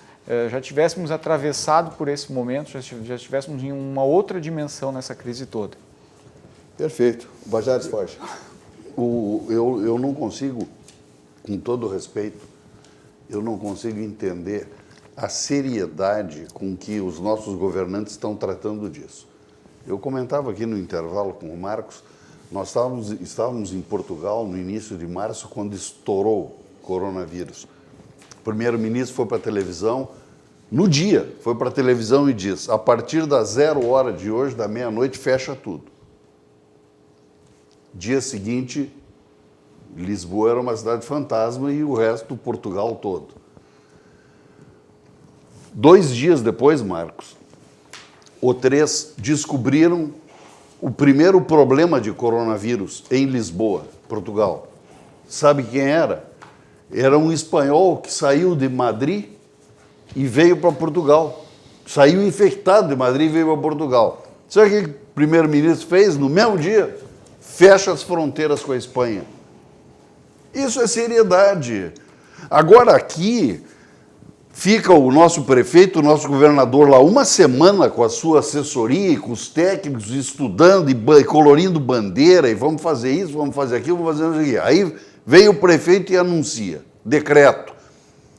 já tivéssemos atravessado por esse momento, já estivéssemos em uma outra dimensão nessa crise toda. Perfeito. Bajares Forte. Eu não consigo, com todo respeito, eu não consigo entender a seriedade com que os nossos governantes estão tratando disso. Eu comentava aqui no intervalo com o Marcos, nós estávamos em Portugal no início de março, quando estourou o coronavírus. O primeiro-ministro foi para a televisão, no dia, foi para a televisão e disse, a partir das 0 hora de hoje, da meia-noite, fecha tudo. Dia seguinte, Lisboa era uma cidade fantasma e o resto do Portugal todo. 2 dias depois, Marcos, ou 3, descobriram o primeiro problema de coronavírus em Lisboa, Portugal. Sabe quem era? Era um espanhol que saiu de Madrid e veio para Portugal. Saiu infectado de Madrid e veio para Portugal. Sabe o que o primeiro-ministro fez? No mesmo dia, fecha as fronteiras com a Espanha. Isso é seriedade. Agora aqui fica o nosso prefeito, o nosso governador lá 1 semana com a sua assessoria e com os técnicos estudando e colorindo bandeira e vamos fazer isso, vamos fazer aquilo, vamos fazer isso aqui. Aí vem o prefeito e anuncia, decreto.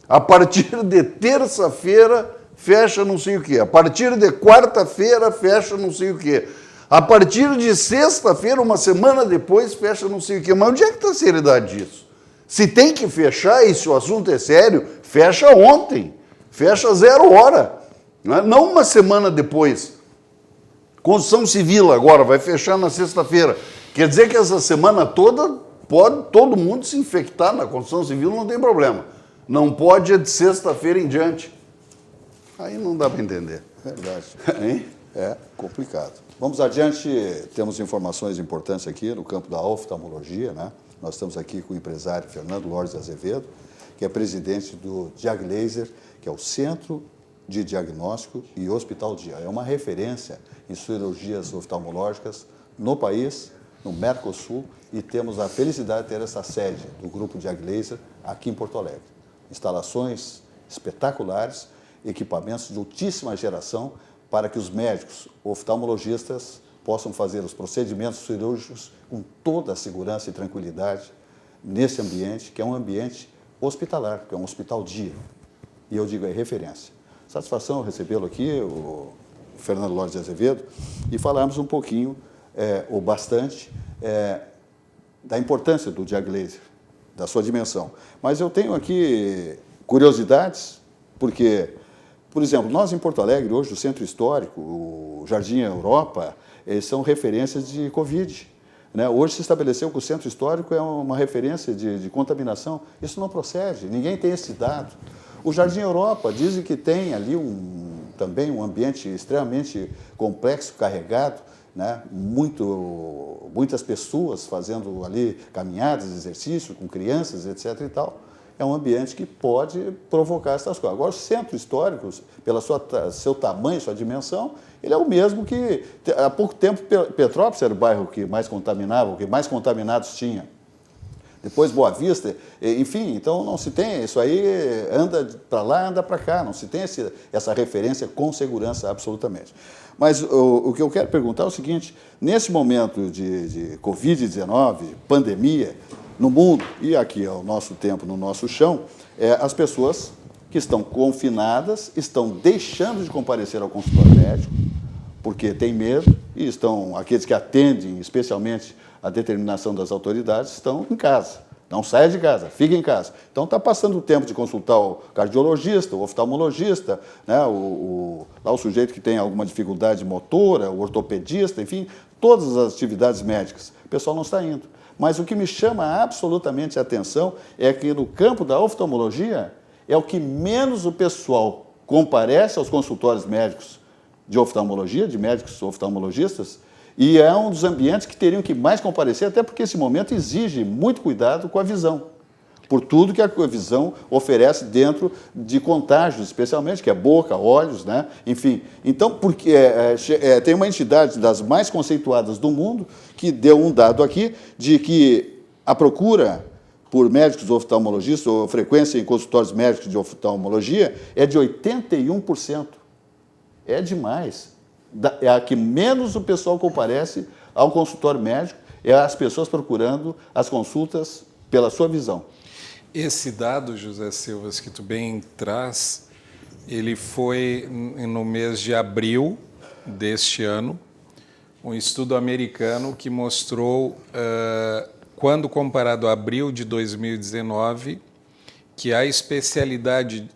A partir de terça-feira fecha não sei o quê. A partir de quarta-feira fecha não sei o quê. A partir de sexta-feira, 1 semana depois, fecha não sei o quê. Mas onde é que está a seriedade disso? Se tem que fechar e se o assunto é sério, fecha ontem, fecha 0 hora, não 1 semana depois. Construção Civil agora vai fechar na sexta-feira. Quer dizer que essa semana toda pode todo mundo se infectar na construção civil, não tem problema. Não pode é de sexta-feira em diante. Aí não dá para entender. Verdade. Hein? É complicado. Vamos adiante, temos informações importantes aqui no campo da oftalmologia, né? Nós estamos aqui com o empresário Fernando Lourdes Azevedo, que é presidente do Diaglaser, que é o Centro de Diagnóstico e Hospital Dia. É uma referência em cirurgias oftalmológicas no país, no Mercosul, e temos a felicidade de ter essa sede do Grupo Diaglaser aqui em Porto Alegre. Instalações espetaculares, equipamentos de altíssima geração para que os médicos oftalmologistas possam fazer os procedimentos cirúrgicos com toda a segurança e tranquilidade nesse ambiente, que é um ambiente hospitalar, que é um hospital dia. E eu digo, é referência. Satisfação recebê-lo aqui, o Fernando Lourdes Azevedo, e falarmos um pouquinho, ou bastante, da importância do Diaglaser, da sua dimensão. Mas eu tenho aqui curiosidades, porque, por exemplo, nós em Porto Alegre, hoje, o Centro Histórico, o Jardim Europa, eles são referências de Covid. Né? Hoje se estabeleceu que o Centro Histórico é uma referência de contaminação. Isso não procede, ninguém tem esse dado. O Jardim Europa dizem que tem ali também um ambiente extremamente complexo, carregado, né? Muitas pessoas fazendo ali caminhadas, exercícios com crianças, etc. e tal. é um ambiente que pode provocar essas coisas. Agora, o centro histórico, pelo seu tamanho, sua dimensão, ele é o mesmo que, há pouco tempo, Petrópolis era o bairro que mais contaminava, o que mais contaminados tinha. Depois Boa Vista, enfim, então não se tem, isso aí anda para lá, anda para cá, não se tem essa referência com segurança absolutamente. Mas o que eu quero perguntar é o seguinte, nesse momento de Covid-19, pandemia, no mundo e aqui ao nosso tempo, no nosso chão, as pessoas que estão confinadas estão deixando de comparecer ao consultório médico, porque tem medo, e aqueles que atendem, especialmente a determinação das autoridades, estão em casa. Não saia de casa, fique em casa. Então está passando o tempo de consultar o cardiologista, o oftalmologista, né, lá o sujeito que tem alguma dificuldade motora, o ortopedista, enfim, todas as atividades médicas. O pessoal não está indo. Mas o que me chama absolutamente a atenção é que no campo da oftalmologia é o que menos o pessoal comparece aos consultórios médicos de oftalmologia, de médicos oftalmologistas, e é um dos ambientes que teriam que mais comparecer, até porque esse momento exige muito cuidado com a visão, por tudo que a visão oferece dentro de contágios, especialmente, que é boca, olhos, né? Enfim. Então, porque tem uma entidade das mais conceituadas do mundo que deu um dado aqui de que a procura por médicos oftalmologistas, ou frequência em consultórios médicos de oftalmologia, é de 81%. É demais. É a que menos o pessoal comparece ao consultório médico, é as pessoas procurando as consultas pela sua visão. Esse dado, José Silvas, que tu bem traz, ele foi no mês de abril deste ano, um estudo americano que mostrou, quando comparado a abril de 2019, que a especialidade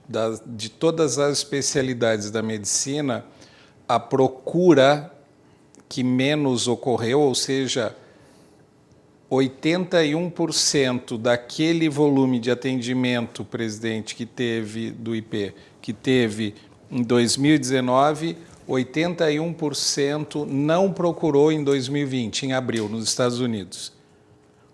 de todas as especialidades da medicina, a procura que menos ocorreu, ou seja, 81% daquele volume de atendimento, presidente, que teve do IP, que teve em 2019, 81% não procurou em 2020, em abril, nos Estados Unidos.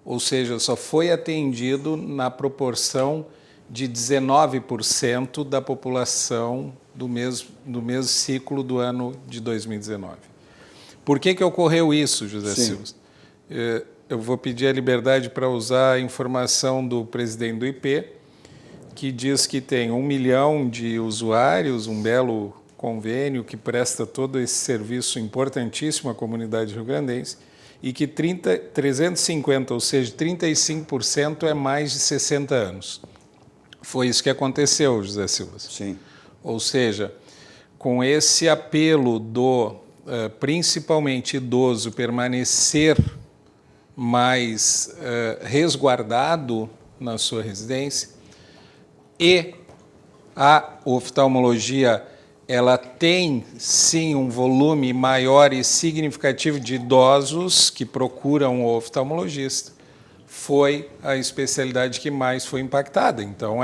Ou seja, só foi atendido na proporção de 19% da população do mesmo ciclo do ano de 2019. Por que ocorreu isso, José Silva? Eu vou pedir a liberdade para usar a informação do presidente do IP, que diz que tem 1 milhão de usuários, um belo convênio que presta todo esse serviço importantíssimo à comunidade rio-grandense, e que 350, ou seja, 35% é mais de 60 anos. Foi isso que aconteceu, José Silva. Sim. Ou seja, com esse apelo do, principalmente idoso, permanecer mais resguardado na sua residência, e a oftalmologia, ela tem sim um volume maior e significativo de idosos que procuram o oftalmologista, foi a especialidade que mais foi impactada. Então,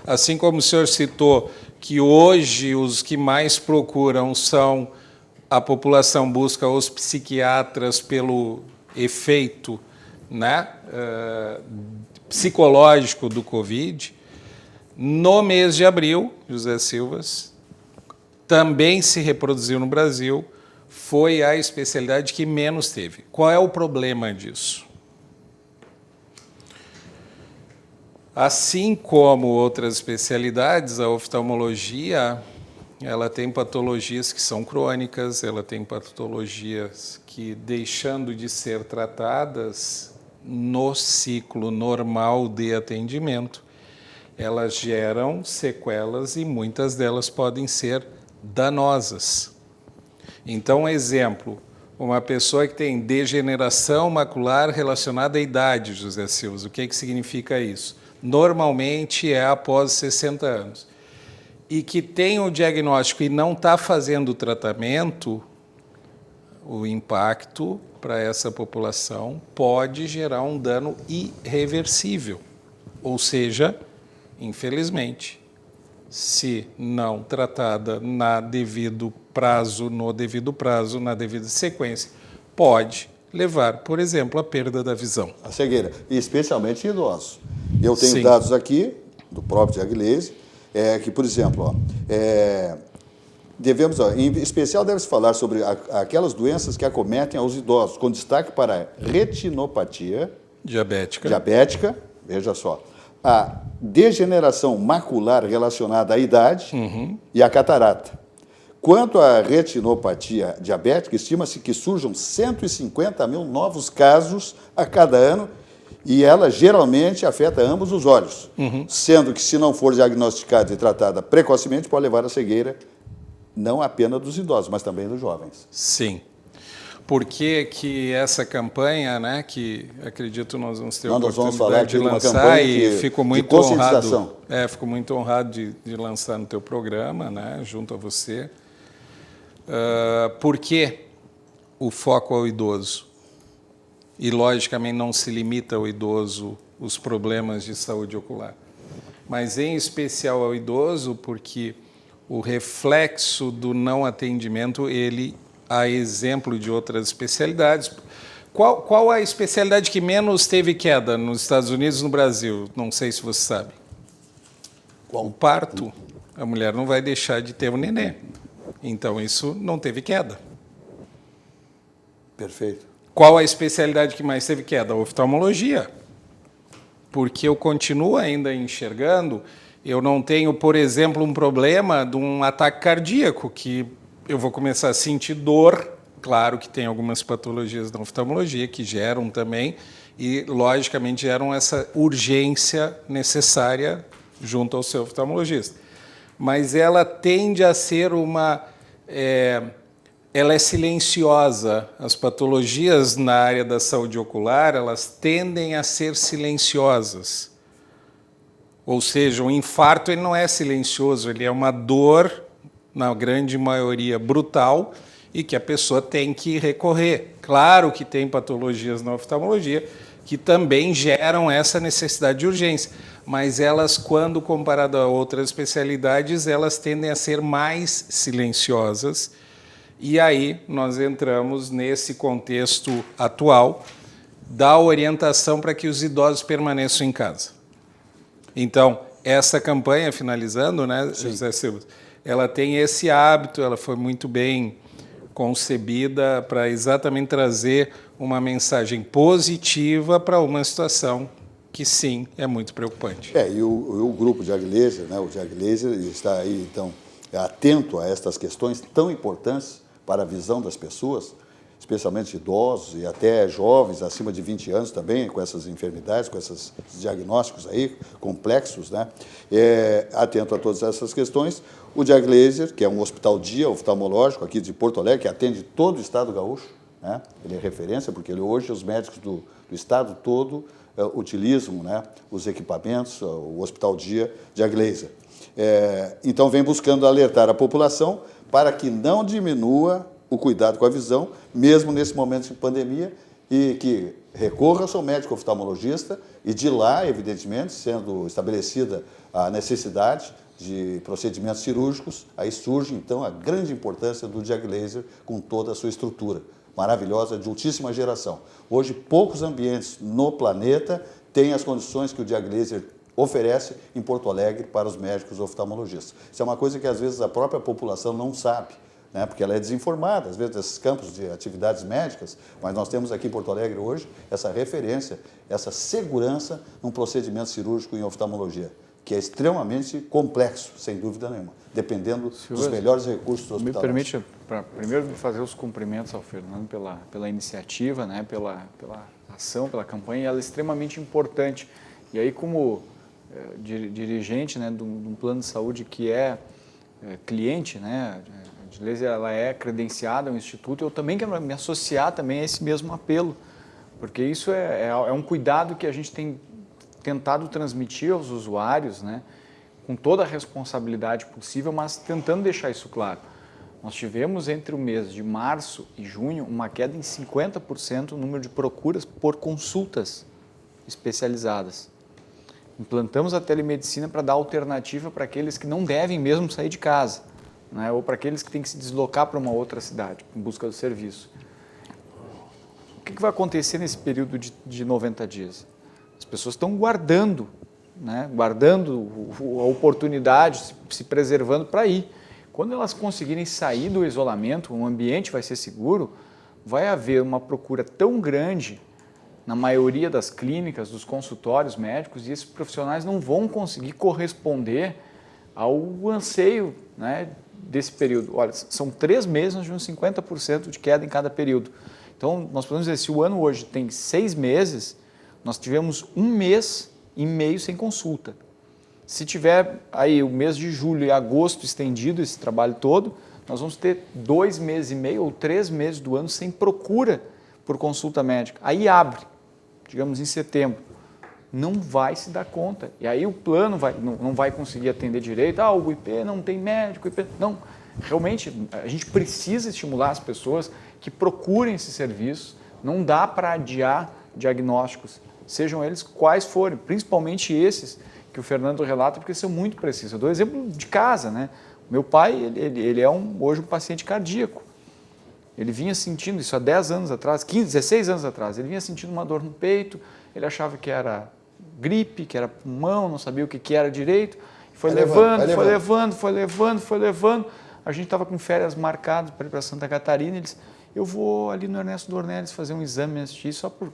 assim como o senhor citou que hoje os que mais procuram são a população busca os psiquiatras pelo efeito, né, psicológico do Covid, no mês de abril, José Silvas, também se reproduziu no Brasil, foi a especialidade que menos teve. Qual é o problema disso? Assim como outras especialidades, a oftalmologia, ela tem patologias que são crônicas, ela tem patologias que, deixando de ser tratadas no ciclo normal de atendimento, elas geram sequelas e muitas delas podem ser danosas. Então, exemplo, uma pessoa que tem degeneração macular relacionada à idade, José Silva, o que significa isso? Normalmente é após 60 anos. E que tem o diagnóstico e não está fazendo o tratamento, o impacto para essa população pode gerar um dano irreversível. Ou seja, infelizmente, se não tratada no devido prazo, na devida sequência, pode levar, por exemplo, à perda da visão. A cegueira, e especialmente em idosos. Eu tenho Sim. dados aqui do próprio Diaglese, que, por exemplo, em especial deve-se falar sobre aquelas doenças que acometem aos idosos, com destaque para a retinopatia diabética, veja só, a degeneração macular relacionada à idade e a catarata. Quanto à retinopatia diabética, estima-se que surjam 150 mil novos casos a cada ano e ela geralmente afeta ambos os olhos, sendo que, se não for diagnosticada e tratada precocemente, pode levar à cegueira não apenas dos idosos, mas também dos jovens. Sim. Por que essa campanha, né, que acredito nós vamos ter a oportunidade de lançar, e fico muito honrado, fico muito honrado de lançar no teu programa, né, junto a você. Por que o foco ao idoso? E, logicamente, não se limita ao idoso os problemas de saúde ocular, mas, em especial, ao idoso, porque o reflexo do não atendimento, ele, a exemplo de outras especialidades. Qual a especialidade que menos teve queda nos Estados Unidos e no Brasil? Não sei se você sabe. Qual? O parto. A mulher não vai deixar de ter um nenê. Então, isso não teve queda. Perfeito. Qual a especialidade que mais teve queda? A oftalmologia. Porque eu continuo ainda enxergando, eu não tenho, por exemplo, um problema de um ataque cardíaco, que eu vou começar a sentir dor. Claro que tem algumas patologias da oftalmologia que geram também, e, logicamente, geram essa urgência necessária junto ao seu oftalmologista. Mas ela tende a ser ela é silenciosa. As patologias na área da saúde ocular, elas tendem a ser silenciosas. Ou seja, o infarto ele não é silencioso, ele é uma dor, na grande maioria, brutal, e que a pessoa tem que recorrer. Claro que tem patologias na oftalmologia que também geram essa necessidade de urgência, mas elas, quando comparado a outras especialidades, elas tendem a ser mais silenciosas. E aí nós entramos nesse contexto atual da orientação para que os idosos permaneçam em casa. Então, essa campanha, finalizando, né, José Silva, ela tem esse hábito, ela foi muito bem concebida para exatamente trazer uma mensagem positiva para uma situação que, sim, é muito preocupante. E o grupo Diaglese, né, o Diaglese está aí, então, atento a estas questões tão importantes para a visão das pessoas, especialmente idosos e até jovens acima de 20 anos também, com essas enfermidades, com esses diagnósticos aí complexos, né? Atento a todas essas questões. O Diaglese, que é um hospital-dia oftalmológico aqui de Porto Alegre, que atende todo o estado gaúcho, né? Ele é referência, porque hoje os médicos do estado todo utilizam, né, os equipamentos, o hospital-dia Diaglese. Então, vem buscando alertar a população para que não diminua o cuidado com a visão, mesmo nesse momento de pandemia, e que recorra ao seu médico oftalmologista e, de lá, evidentemente, sendo estabelecida a necessidade de procedimentos cirúrgicos, aí surge, então, a grande importância do Diaglese com toda a sua estrutura maravilhosa, de altíssima geração. Hoje, poucos ambientes no planeta têm as condições que o Diaglese oferece em Porto Alegre para os médicos oftalmologistas. Isso é uma coisa que, às vezes, a própria população não sabe, né? Porque ela é desinformada, às vezes, desses campos de atividades médicas, mas nós temos aqui em Porto Alegre hoje essa referência, essa segurança num procedimento cirúrgico em oftalmologia, que é extremamente complexo, sem dúvida nenhuma, dependendo dos melhores recursos do hospital. Me permite, primeiro, fazer os cumprimentos ao Fernando pela iniciativa, né, pela ação, pela campanha, ela é extremamente importante. E aí, como dirigente, né, de um plano de saúde que é cliente, né, a Diaglese, ela é credenciada ao Instituto, eu também quero me associar também a esse mesmo apelo, porque isso é um cuidado que a gente tem tentado transmitir aos usuários, né, com toda a responsabilidade possível, mas tentando deixar isso claro. Nós tivemos entre o mês de março e junho uma queda em 50% no número de procuras por consultas especializadas. Implantamos a telemedicina para dar alternativa para aqueles que não devem mesmo sair de casa, né, ou para aqueles que têm que se deslocar para uma outra cidade em busca do serviço. O que vai acontecer nesse período de 90 dias? As pessoas estão guardando né, guardando a oportunidade, se preservando para ir. Quando elas conseguirem sair do isolamento, o ambiente vai ser seguro, vai haver uma procura tão grande na maioria das clínicas, dos consultórios médicos, e esses profissionais não vão conseguir corresponder ao anseio, né, desse período. Olha, são 3 meses, nós tivemos 50% de queda em cada período. Então, nós podemos dizer, se o ano hoje tem 6 meses, nós tivemos 1 mês e meio sem consulta. Se tiver aí o mês de julho e agosto estendido, esse trabalho todo, nós vamos ter 2 meses e meio ou 3 meses do ano sem procura por consulta médica. Aí abre, digamos em setembro, não vai se dar conta. E aí o plano não vai conseguir atender direito. Ah, o IP não tem médico, o IP... Não, realmente a gente precisa estimular as pessoas que procurem esses serviços. Não dá para adiar diagnósticos, sejam eles quais forem, principalmente esses que o Fernando relata, porque são muito precisos. Eu dou exemplo de casa, né? Meu pai, ele é hoje um paciente cardíaco. Ele vinha sentindo isso há 10 anos atrás, 15, 16 anos atrás. Ele vinha sentindo uma dor no peito, ele achava que era gripe, que era pulmão, não sabia o que era direito. Foi levando. A gente estava com férias marcadas para ir para Santa Catarina. Ele disse, eu vou ali no Ernesto Dornelles fazer um exame STI só por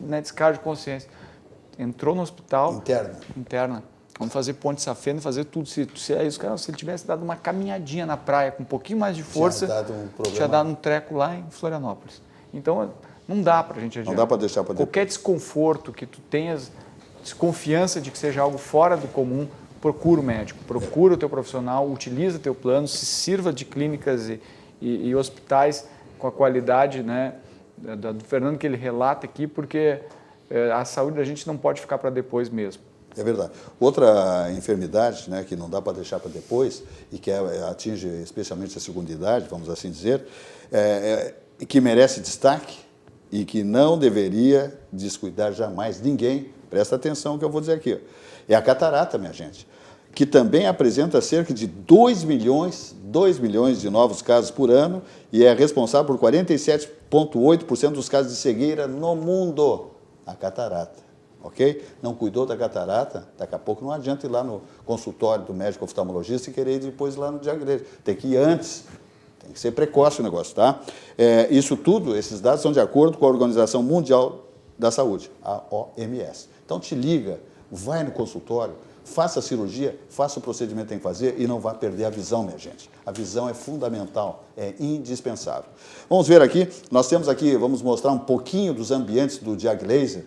né, descargo de consciência. Entrou no hospital. Interna. Vamos fazer ponte safena, fazer tudo. Se ele tivesse dado uma caminhadinha na praia com um pouquinho mais de força, tinha dado um treco lá em Florianópolis. Então, não dá para a gente adiantar. Não dá para deixar para depois. Qualquer desconforto que tu tenhas, desconfiança de que seja algo fora do comum, procura o médico, procura o teu profissional, utiliza o teu plano, se sirva de clínicas e hospitais com a qualidade, né, do Fernando que ele relata aqui, porque a saúde da gente não pode ficar para depois mesmo. É verdade. Outra enfermidade, né, que não dá para deixar para depois e que atinge especialmente a segunda idade, vamos assim dizer, que merece destaque e que não deveria descuidar jamais ninguém, presta atenção no que eu vou dizer aqui, é a catarata, minha gente, que também apresenta cerca de 2 milhões de novos casos por ano e é responsável por 47,8% dos casos de cegueira no mundo. A catarata. Ok? Não cuidou da catarata, daqui a pouco não adianta ir lá no consultório do médico oftalmologista e querer ir depois lá no diagnóstico. Tem que ir antes, tem que ser precoce o negócio, tá? Isso tudo, esses dados são de acordo com a Organização Mundial da Saúde, a OMS. Então te liga, vai no consultório, faça a cirurgia, faça o procedimento que tem que fazer e não vá perder a visão, minha gente. A visão é fundamental, é indispensável. Vamos ver aqui, nós temos aqui, vamos mostrar um pouquinho dos ambientes do Diaglaser,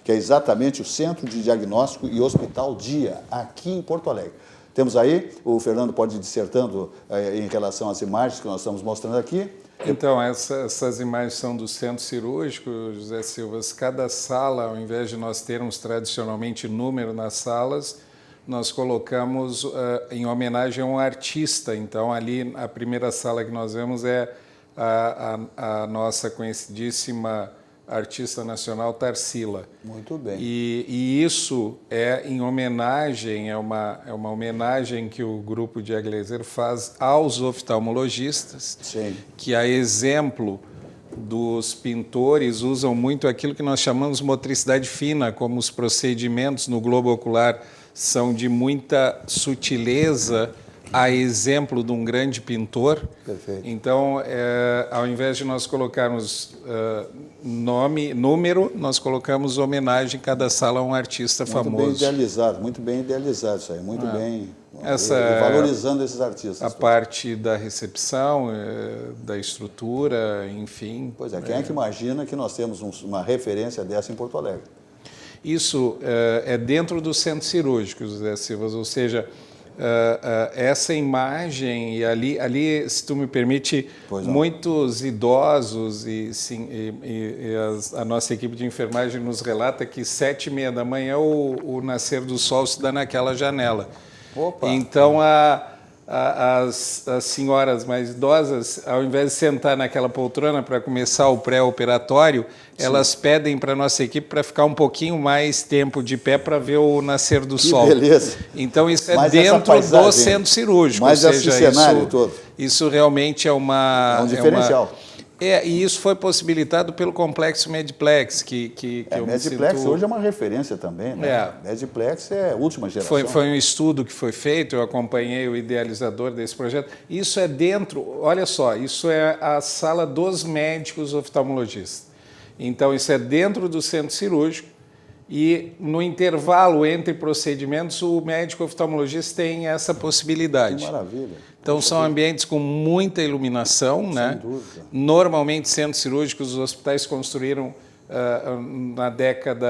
que é exatamente o Centro de Diagnóstico e Hospital Dia, aqui em Porto Alegre. Temos aí, o Fernando pode ir dissertando em relação às imagens que nós estamos mostrando aqui. Então, essas imagens são do centro cirúrgico, José Silva. Cada sala, ao invés de nós termos tradicionalmente número nas salas, nós colocamos em homenagem a um artista. Então, ali, a primeira sala que nós vemos é a nossa conhecidíssima artista nacional Tarsila. Muito bem. E isso é em homenagem, é uma homenagem que o grupo Diaglaser faz aos oftalmologistas, Sim. que a exemplo dos pintores usam muito aquilo que nós chamamos de motricidade fina, como os procedimentos no globo ocular são de muita sutileza, a exemplo de um grande pintor. Perfeito. Então, ao invés de nós colocarmos número, nós colocamos homenagem, cada sala a um artista famoso. Muito bem idealizado isso aí, muito bem. E valorizando esses artistas. A parte da recepção, da estrutura, enfim. Pois é, quem é que imagina que nós temos uma referência dessa em Porto Alegre? Isso é dentro do centro cirúrgico, José Silva, ou seja, essa imagem, e ali, se tu me permite, muitos idosos a nossa equipe de enfermagem nos relata que 7h30 da manhã o nascer do sol se dá naquela janela. Opa. Então, as senhoras mais idosas, ao invés de sentar naquela poltrona para começar o pré-operatório, elas pedem para a nossa equipe para ficar um pouquinho mais tempo de pé para ver o nascer do sol. Beleza. Então, isso é dentro do centro cirúrgico. Mas ou seja, esse cenário todo. Isso realmente é um diferencial. E isso foi possibilitado pelo complexo Mediplex, que eu me Mediplex sinto... hoje é uma referência também, né? Mediplex é a última geração. Foi um estudo que foi feito, eu acompanhei o idealizador desse projeto. Isso é dentro, olha só, isso é a sala dos médicos oftalmologistas. Então, isso é dentro do centro cirúrgico e no intervalo entre procedimentos, o médico oftalmologista tem essa possibilidade. Que maravilha. Então, são ambientes com muita iluminação, né? Sem dúvida. Normalmente, centros cirúrgicos, os hospitais construíram na década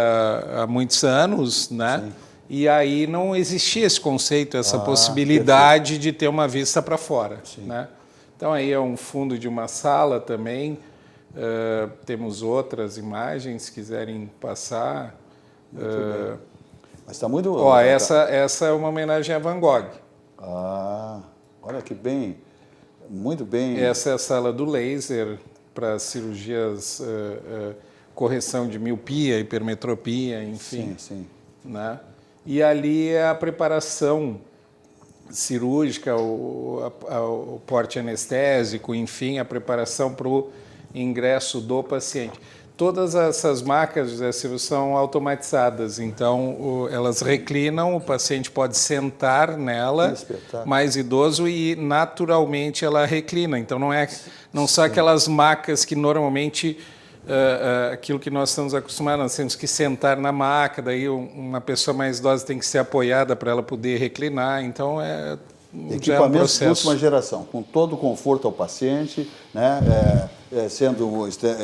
há muitos anos, né? Sim. E aí não existia esse conceito, essa possibilidade de ter uma vista para fora, né? Então, aí é um fundo de uma sala também. Temos outras imagens, se quiserem passar. Mas está muito... Essa é uma homenagem a Van Gogh. Olha que bem, muito bem. Essa é a sala do laser para cirurgias, correção de miopia, hipermetropia, enfim. Sim. Né? E ali é a preparação cirúrgica, o porte anestésico, enfim, a preparação para o ingresso do paciente. Todas essas macas, José Silvio, são automatizadas, então elas reclinam, o paciente pode sentar nela, mais idoso, e naturalmente ela reclina. Então não são aquelas macas que normalmente, aquilo que nós estamos acostumados, nós temos que sentar na maca, daí uma pessoa mais idosa tem que ser apoiada para ela poder reclinar, então equipamentos de última geração, com todo o conforto ao paciente, né?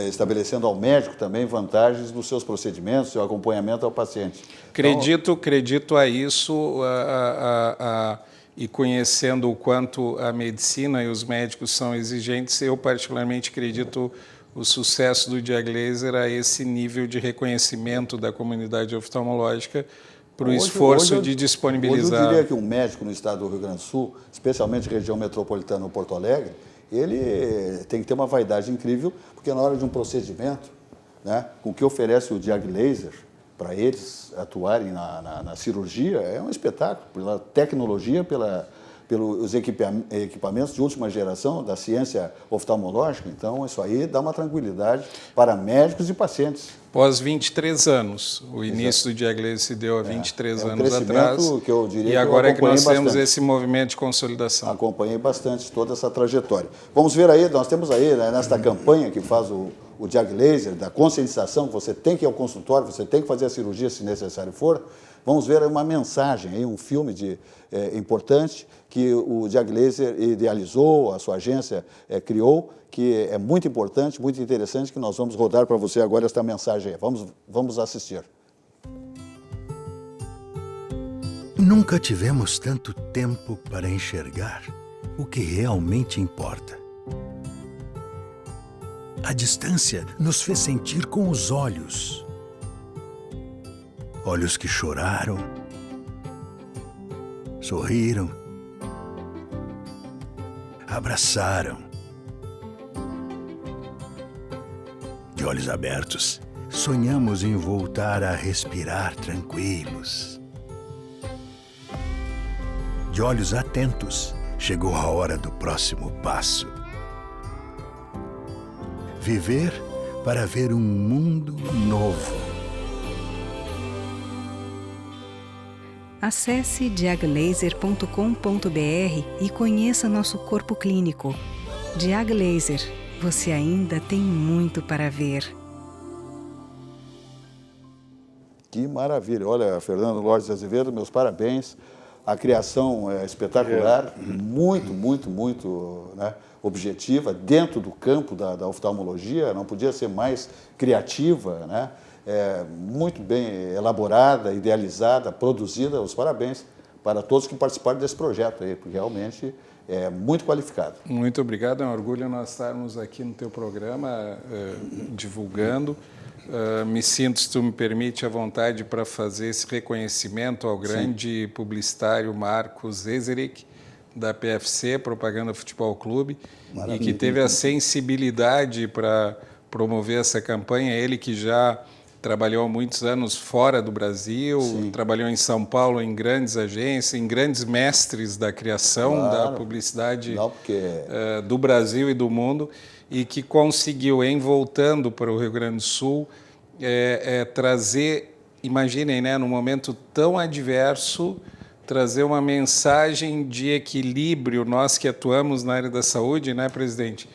Estabelecendo ao médico também vantagens nos seus procedimentos, seu acompanhamento ao paciente. Acredito a isso e conhecendo o quanto a medicina e os médicos são exigentes, eu particularmente acredito o sucesso do Diag Laser a esse nível de reconhecimento da comunidade oftalmológica para o esforço de disponibilizar. Hoje eu diria que um médico no estado do Rio Grande do Sul, especialmente região metropolitana ou Porto Alegre, ele tem que ter uma vaidade incrível, porque na hora de um procedimento, né, com o que oferece o Diag Laser para eles atuarem na cirurgia, é um espetáculo, pela tecnologia, pelos equipamentos de última geração da ciência oftalmológica. Então, isso aí dá uma tranquilidade para médicos e pacientes. Pós 23 anos, o início do Diag Laser se deu há 23 anos atrás, que eu diria e agora é que nós temos bastante. Esse movimento de consolidação. Acompanhei bastante toda essa trajetória. Vamos ver aí, nós temos aí, né, nesta campanha que faz o Diag Laser, da conscientização, que você tem que ir ao consultório, você tem que fazer a cirurgia se necessário for. Vamos ver aí uma mensagem, aí, um filme importante que o Diag Laser idealizou, a sua agência criou, que é muito importante, muito interessante, que nós vamos rodar para você agora esta mensagem aí. Vamos assistir. Nunca tivemos tanto tempo para enxergar o que realmente importa. A distância nos fez sentir com os olhos. Olhos que choraram, sorriram, abraçaram. De olhos abertos, sonhamos em voltar a respirar tranquilos. De olhos atentos, chegou a hora do próximo passo. Viver para ver um mundo novo. Acesse diaglaser.com.br e conheça nosso corpo clínico. Diag Laser, você ainda tem muito para ver. Que maravilha. Olha, Fernando Lordes Azevedo, meus parabéns. A criação é espetacular, muito, né, objetiva, dentro do campo da oftalmologia, não podia ser mais criativa, né? Muito bem elaborada, idealizada, produzida. Os parabéns para todos que participaram desse projeto aí, porque realmente é muito qualificado. Muito obrigado, é um orgulho nós estarmos aqui no teu programa divulgando. Me sinto, se tu me permite, à vontade para fazer esse reconhecimento ao grande publicitário Marcos Ezerich, da PFC, Propaganda Futebol Clube, e que teve a sensibilidade para promover essa campanha. Ele que já trabalhou há muitos anos fora do Brasil, Sim. trabalhou em São Paulo em grandes agências, em grandes mestres da criação da publicidade do Brasil e do mundo, e que conseguiu, em voltando para o Rio Grande do Sul, trazer, imaginem, né, num momento tão adverso, trazer uma mensagem de equilíbrio, nós que atuamos na área da saúde, né, presidente?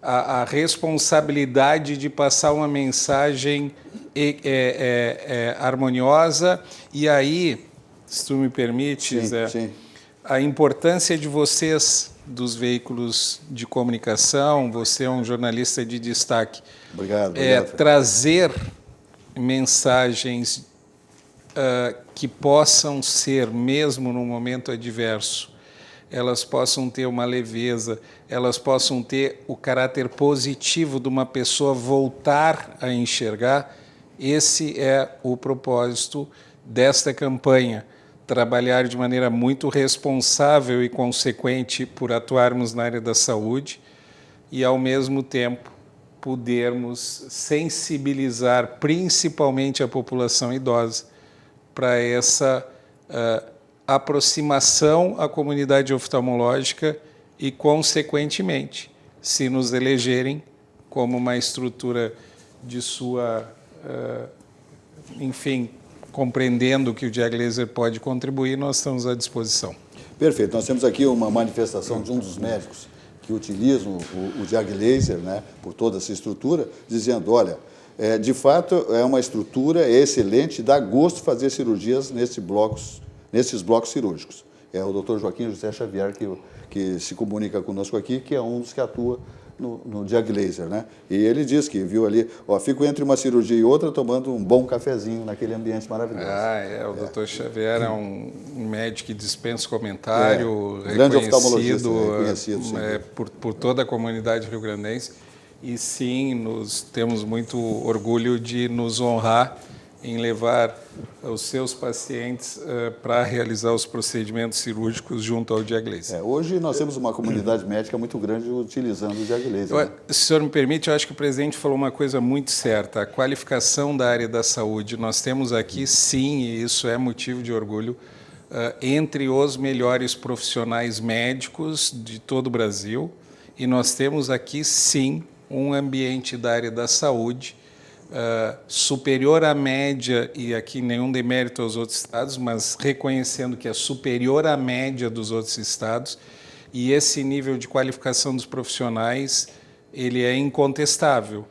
A responsabilidade de passar uma mensagem harmoniosa, e aí, se tu me permites, a importância de vocês, dos veículos de comunicação, você é um jornalista de destaque, Obrigado. Trazer mensagens que possam ser, mesmo num momento adverso, elas possam ter uma leveza, elas possam ter o caráter positivo de uma pessoa voltar a enxergar. Esse é o propósito desta campanha, trabalhar de maneira muito responsável e consequente por atuarmos na área da saúde e, ao mesmo tempo, podermos sensibilizar principalmente a população idosa para essa aproximação à comunidade oftalmológica e, consequentemente, se nos elegerem como uma estrutura de sua, enfim, compreendendo que o Diag Laser pode contribuir, nós estamos à disposição. Perfeito. Nós temos aqui uma manifestação de um dos médicos que utilizam o Diag Laser, né, por toda essa estrutura, dizendo, olha, de fato é uma estrutura excelente, dá gosto fazer cirurgias nesses blocos cirúrgicos. É o Dr. Joaquim José Xavier que se comunica conosco aqui, que é um dos que atua no Diag Laser, né? E ele diz que viu ali, fico entre uma cirurgia e outra tomando um bom cafezinho naquele ambiente maravilhoso. O Dr. Xavier é um médico que dispensa comentário, grande oftalmologista, reconhecido por toda a comunidade rio-grandense, e sim, temos muito orgulho de nos honrar em levar os seus pacientes para realizar os procedimentos cirúrgicos junto ao Diag Laser. Hoje nós temos uma comunidade médica muito grande utilizando o Diag Laser. Né? Se o senhor me permite, eu acho que o presidente falou uma coisa muito certa. A qualificação da área da saúde, nós temos aqui, sim, e isso é motivo de orgulho, entre os melhores profissionais médicos de todo o Brasil, e nós temos aqui, sim, um ambiente da área da saúde superior à média, e aqui nenhum demérito aos outros estados, mas reconhecendo que é superior à média dos outros estados, e esse nível de qualificação dos profissionais, ele é incontestável.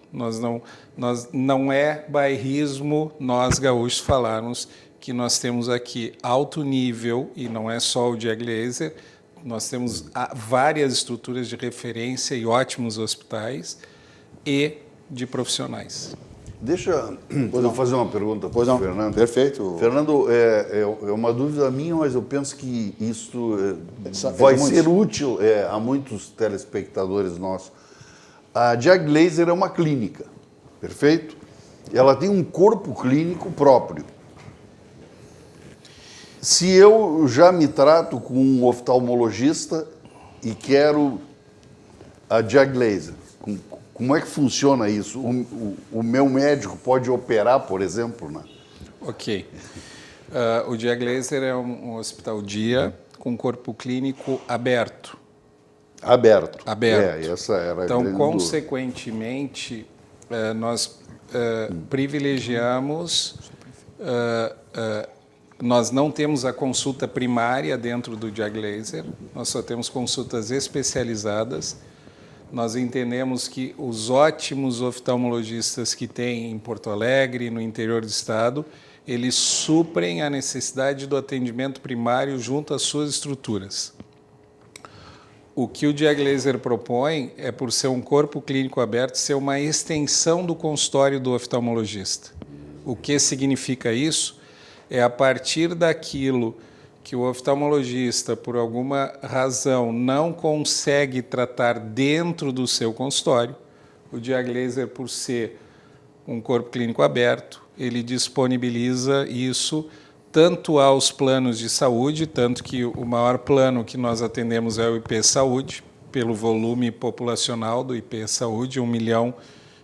Não é bairrismo nós gaúchos falarmos que nós temos aqui alto nível, e não é só o Diag Laser, nós temos várias estruturas de referência e ótimos hospitais e de profissionais. Deixa eu fazer uma pergunta para o Fernando. Perfeito. Fernando, é uma dúvida minha, mas eu penso que isso vai ser útil a muitos telespectadores nossos. A Diag Laser é uma clínica, perfeito? Ela tem um corpo clínico próprio. Se eu já me trato com um oftalmologista e quero a Diag Laser, como é que funciona isso? O meu médico pode operar, por exemplo? Né? Ok. O Diag Laser é um hospital-dia com corpo clínico aberto. Aberto. Essa era então, consequentemente, nós privilegiamos... nós não temos a consulta primária dentro do Diag Laser, nós só temos consultas especializadas. Nós entendemos que os ótimos oftalmologistas que tem em Porto Alegre, no interior do estado, eles suprem a necessidade do atendimento primário junto às suas estruturas. O que o Diag Laser propõe é, por ser um corpo clínico aberto, ser uma extensão do consultório do oftalmologista. O que significa isso? É a partir daquilo que o oftalmologista, por alguma razão, não consegue tratar dentro do seu consultório, o Diag Laser, por ser um corpo clínico aberto, ele disponibiliza isso tanto aos planos de saúde, tanto que o maior plano que nós atendemos é o IP Saúde, pelo volume populacional do IP Saúde, 1 milhão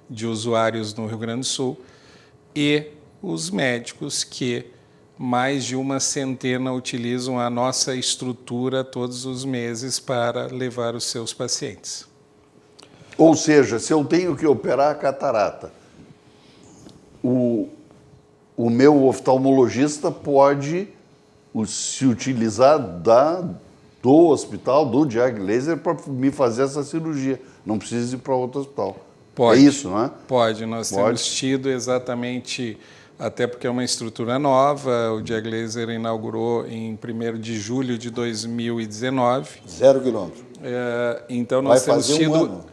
de usuários no Rio Grande do Sul, e os médicos que mais de uma centena utilizam a nossa estrutura todos os meses para levar os seus pacientes. Ou seja, se eu tenho que operar a catarata, o meu oftalmologista pode se utilizar do hospital, do Diag Laser, para me fazer essa cirurgia. Não precisa ir para outro hospital. Pode. É isso, não é? Pode. Nós temos tido exatamente, até porque é uma estrutura nova, o Diag Laser inaugurou em 1º de julho de 2019. 0 quilômetro. Então nós Vai temos fazer tido... um ano.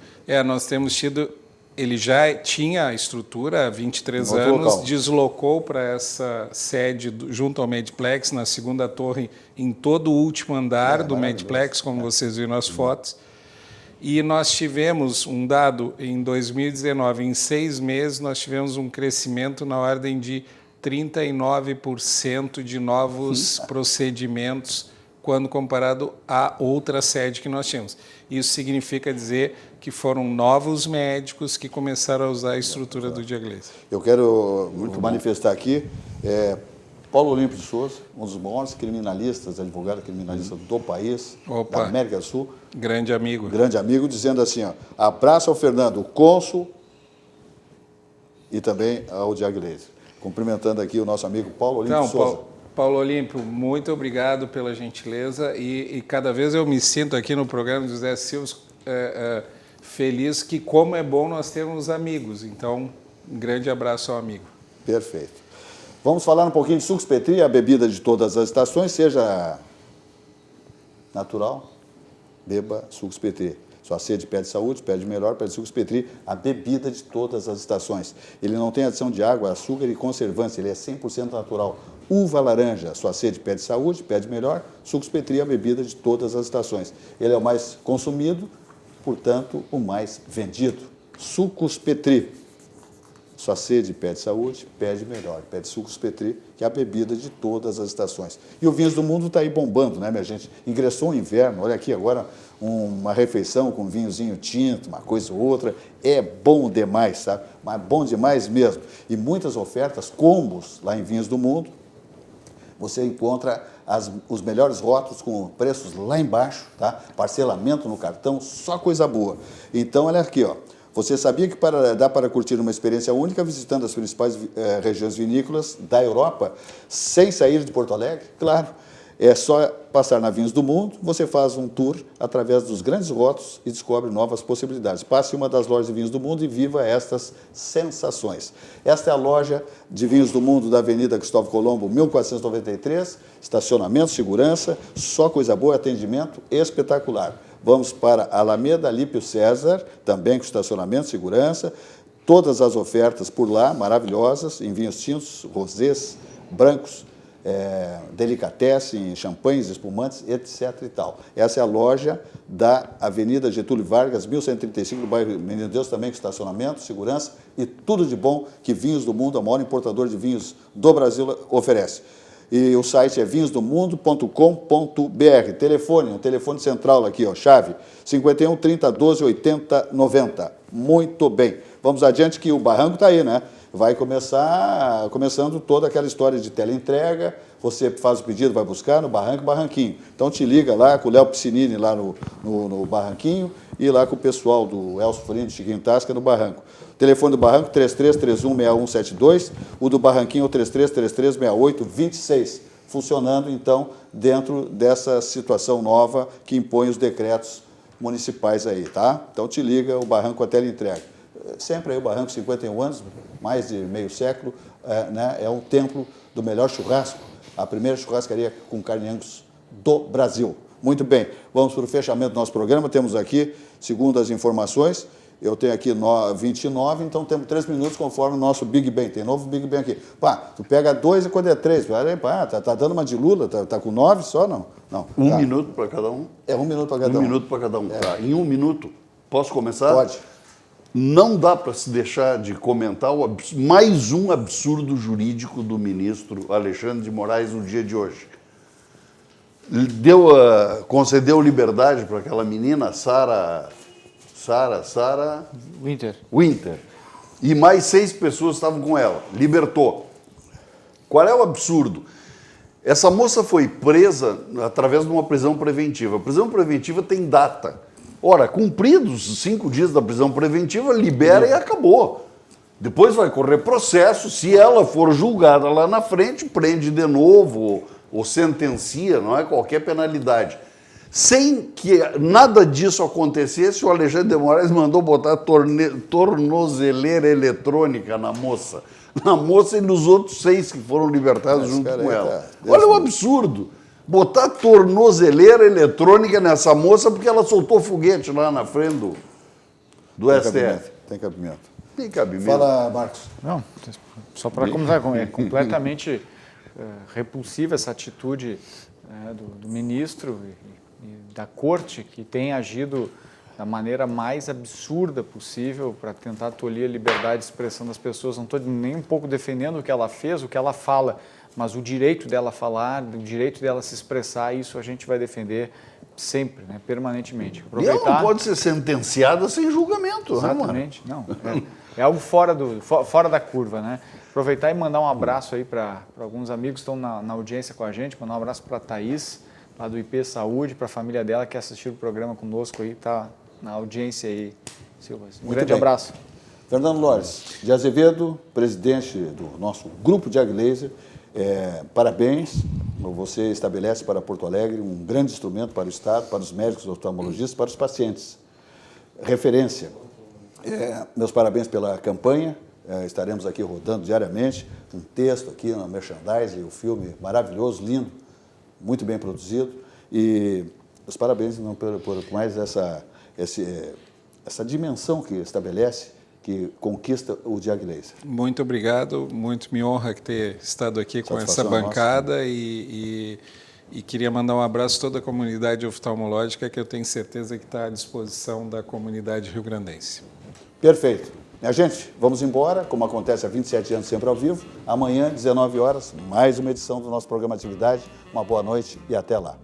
Nós temos tido... Ele já tinha a estrutura há 23 Em outro anos, local. deslocou para essa sede junto ao Medplex, na segunda torre, em todo o último andar do Medplex, como vocês viram nas fotos. E nós tivemos um dado em 2019, em 6 meses, nós tivemos um crescimento na ordem de 39% de novos procedimentos quando comparado a outra sede que nós tínhamos. Isso significa dizer que foram novos médicos que começaram a usar a estrutura do Diag Laser. Eu quero muito manifestar aqui, Paulo Olímpio de Souza, um dos maiores criminalistas, advogado criminalista do país, da América do Sul. Grande amigo. Grande amigo, dizendo assim, ó, abraço ao Fernando, o cônsul, e também ao Diag Laser. Cumprimentando aqui o nosso amigo Paulo Olímpio de Souza. Paulo Olímpio, muito obrigado pela gentileza e cada vez eu me sinto aqui no programa do José Silva feliz que como é bom nós termos amigos. Então, um grande abraço ao amigo. Perfeito. Vamos falar um pouquinho de Sucos Petri, a bebida de todas as estações, seja natural, beba Sucos Petri. Sua sede pede saúde, pede melhor, pede Sucos Petri, a bebida de todas as estações. Ele não tem adição de água, açúcar e conservantes, ele é 100% natural. Uva laranja, sua sede pede saúde, pede melhor, Sucos Petri, a bebida de todas as estações. Ele é o mais consumido, portanto, o mais vendido. Sucos Petri. Sua sede pede saúde, pede melhor, pede Sucos Petri, que é a bebida de todas as estações. E o Vinhos do Mundo está aí bombando, né, minha gente? Ingressou o inverno, olha aqui agora uma refeição com vinhozinho tinto, uma coisa ou outra, é bom demais, sabe? Mas bom demais mesmo. E muitas ofertas, combos lá em Vinhos do Mundo, você encontra os melhores rótulos com preços lá embaixo, tá? Parcelamento no cartão, só coisa boa. Então, olha aqui, ó. Você sabia que dá para curtir uma experiência única visitando as principais regiões vinícolas da Europa sem sair de Porto Alegre? Claro, é só passar na Vinhos do Mundo, você faz um tour através dos grandes rótulos e descobre novas possibilidades. Passe em uma das lojas de Vinhos do Mundo e viva estas sensações. Esta é a loja de Vinhos do Mundo da Avenida Cristóvão Colombo, 1493, estacionamento, segurança, só coisa boa, atendimento espetacular. Vamos para Alameda Alípio César, também com estacionamento, segurança. Todas as ofertas por lá, maravilhosas, em vinhos tintos, rosés, brancos, delicatessen, champanhes, espumantes, etc. e tal. Essa é a loja da Avenida Getúlio Vargas, 1135, no bairro Menino Deus, também com estacionamento, segurança e tudo de bom que Vinhos do Mundo, a maior importador de vinhos do Brasil, oferece. E o site é vinhosdomundo.com.br. Telefone, um telefone central aqui, ó, chave 51 30 12 80 90. Muito bem. Vamos adiante que o barranco está aí, né? Vai começando toda aquela história de teleentrega, você faz o pedido, vai buscar no Barranquinho. Então te liga lá com o Léo Piscinini lá no Barranquinho e lá com o pessoal do Elcio Florindo, Chiquinho Tasca no Barranco. O telefone do Barranco 33316172, o do Barranquinho 33336826, funcionando então dentro dessa situação nova que impõe os decretos municipais aí, tá? Então te liga, o Barranco a teleentrega. Sempre aí o Barranco, 51 anos, mais de meio século, né, é um templo do melhor churrasco, a primeira churrascaria com carne Angus do Brasil. Muito bem, vamos para o fechamento do nosso programa. Temos aqui, segundo as informações, eu tenho aqui 29, então temos 3 minutos conforme o nosso Big Bang. Tem novo Big Bang aqui. Pá, tu pega 2 e quando é 3. Pá, tá dando uma de Lula, tá com 9 só? Não. Tá. Minuto para cada um? É 1 minuto para cada um. 1 minuto para cada um. Tá. Em 1 minuto, posso começar? Pode. Não dá para se deixar de comentar mais um absurdo jurídico do ministro Alexandre de Moraes no dia de hoje. Concedeu liberdade para aquela menina, Sara Winter, E mais 6 pessoas estavam com ela. Libertou. Qual é o absurdo? Essa moça foi presa através de uma prisão preventiva. A prisão preventiva tem data. Ora, cumpridos os 5 dias da prisão preventiva, libera e acabou. Depois vai correr processo. Se ela for julgada lá na frente, prende de novo ou sentencia, não é qualquer penalidade. Sem que nada disso acontecesse, o Alexandre de Moraes mandou botar tornozeleira eletrônica na moça. Na moça e nos outros 6 que foram libertados junto com ela. Olha o absurdo. Botar tornozeleira eletrônica nessa moça porque ela soltou foguete lá na frente do STF. Tem cabimento. Tem cabimento. Fala, Marcos. Não, só para começar, é completamente repulsiva essa atitude do ministro e da corte, que tem agido da maneira mais absurda possível para tentar tolir a liberdade de expressão das pessoas. Não estou nem um pouco defendendo o que ela fez, o que ela fala, mas o direito dela falar, o direito dela se expressar, isso a gente vai defender sempre, né, permanentemente. E ela não pode ser sentenciada sem julgamento. Exatamente, não. É algo fora da curva, né? Aproveitar e mandar um abraço aí para alguns amigos que estão na audiência com a gente, mandar um abraço para a Thaís, lá do IP Saúde, para a família dela que assistiu o programa conosco aí, está na audiência aí, Silva. Um grande abraço. Fernando Lores de Azevedo, presidente do nosso grupo de AgLaser, parabéns. Você estabelece para Porto Alegre um grande instrumento para o Estado, para os médicos, oftalmologistas, para os pacientes. Referência. Meus parabéns pela campanha. Estaremos aqui rodando diariamente um texto aqui na merchandising, o filme maravilhoso, lindo, muito bem produzido. E os parabéns não, por mais essa dimensão que estabelece, que conquista o de AgLaser. Muito obrigado, muito me honra ter estado aqui com essa bancada e queria mandar um abraço a toda a comunidade oftalmológica, que eu tenho certeza que está à disposição da comunidade rio-grandense. Perfeito. Minha gente, vamos embora, como acontece há 27 anos sempre ao vivo. Amanhã, 19 horas, mais uma edição do nosso programa Atividade. Uma boa noite e até lá.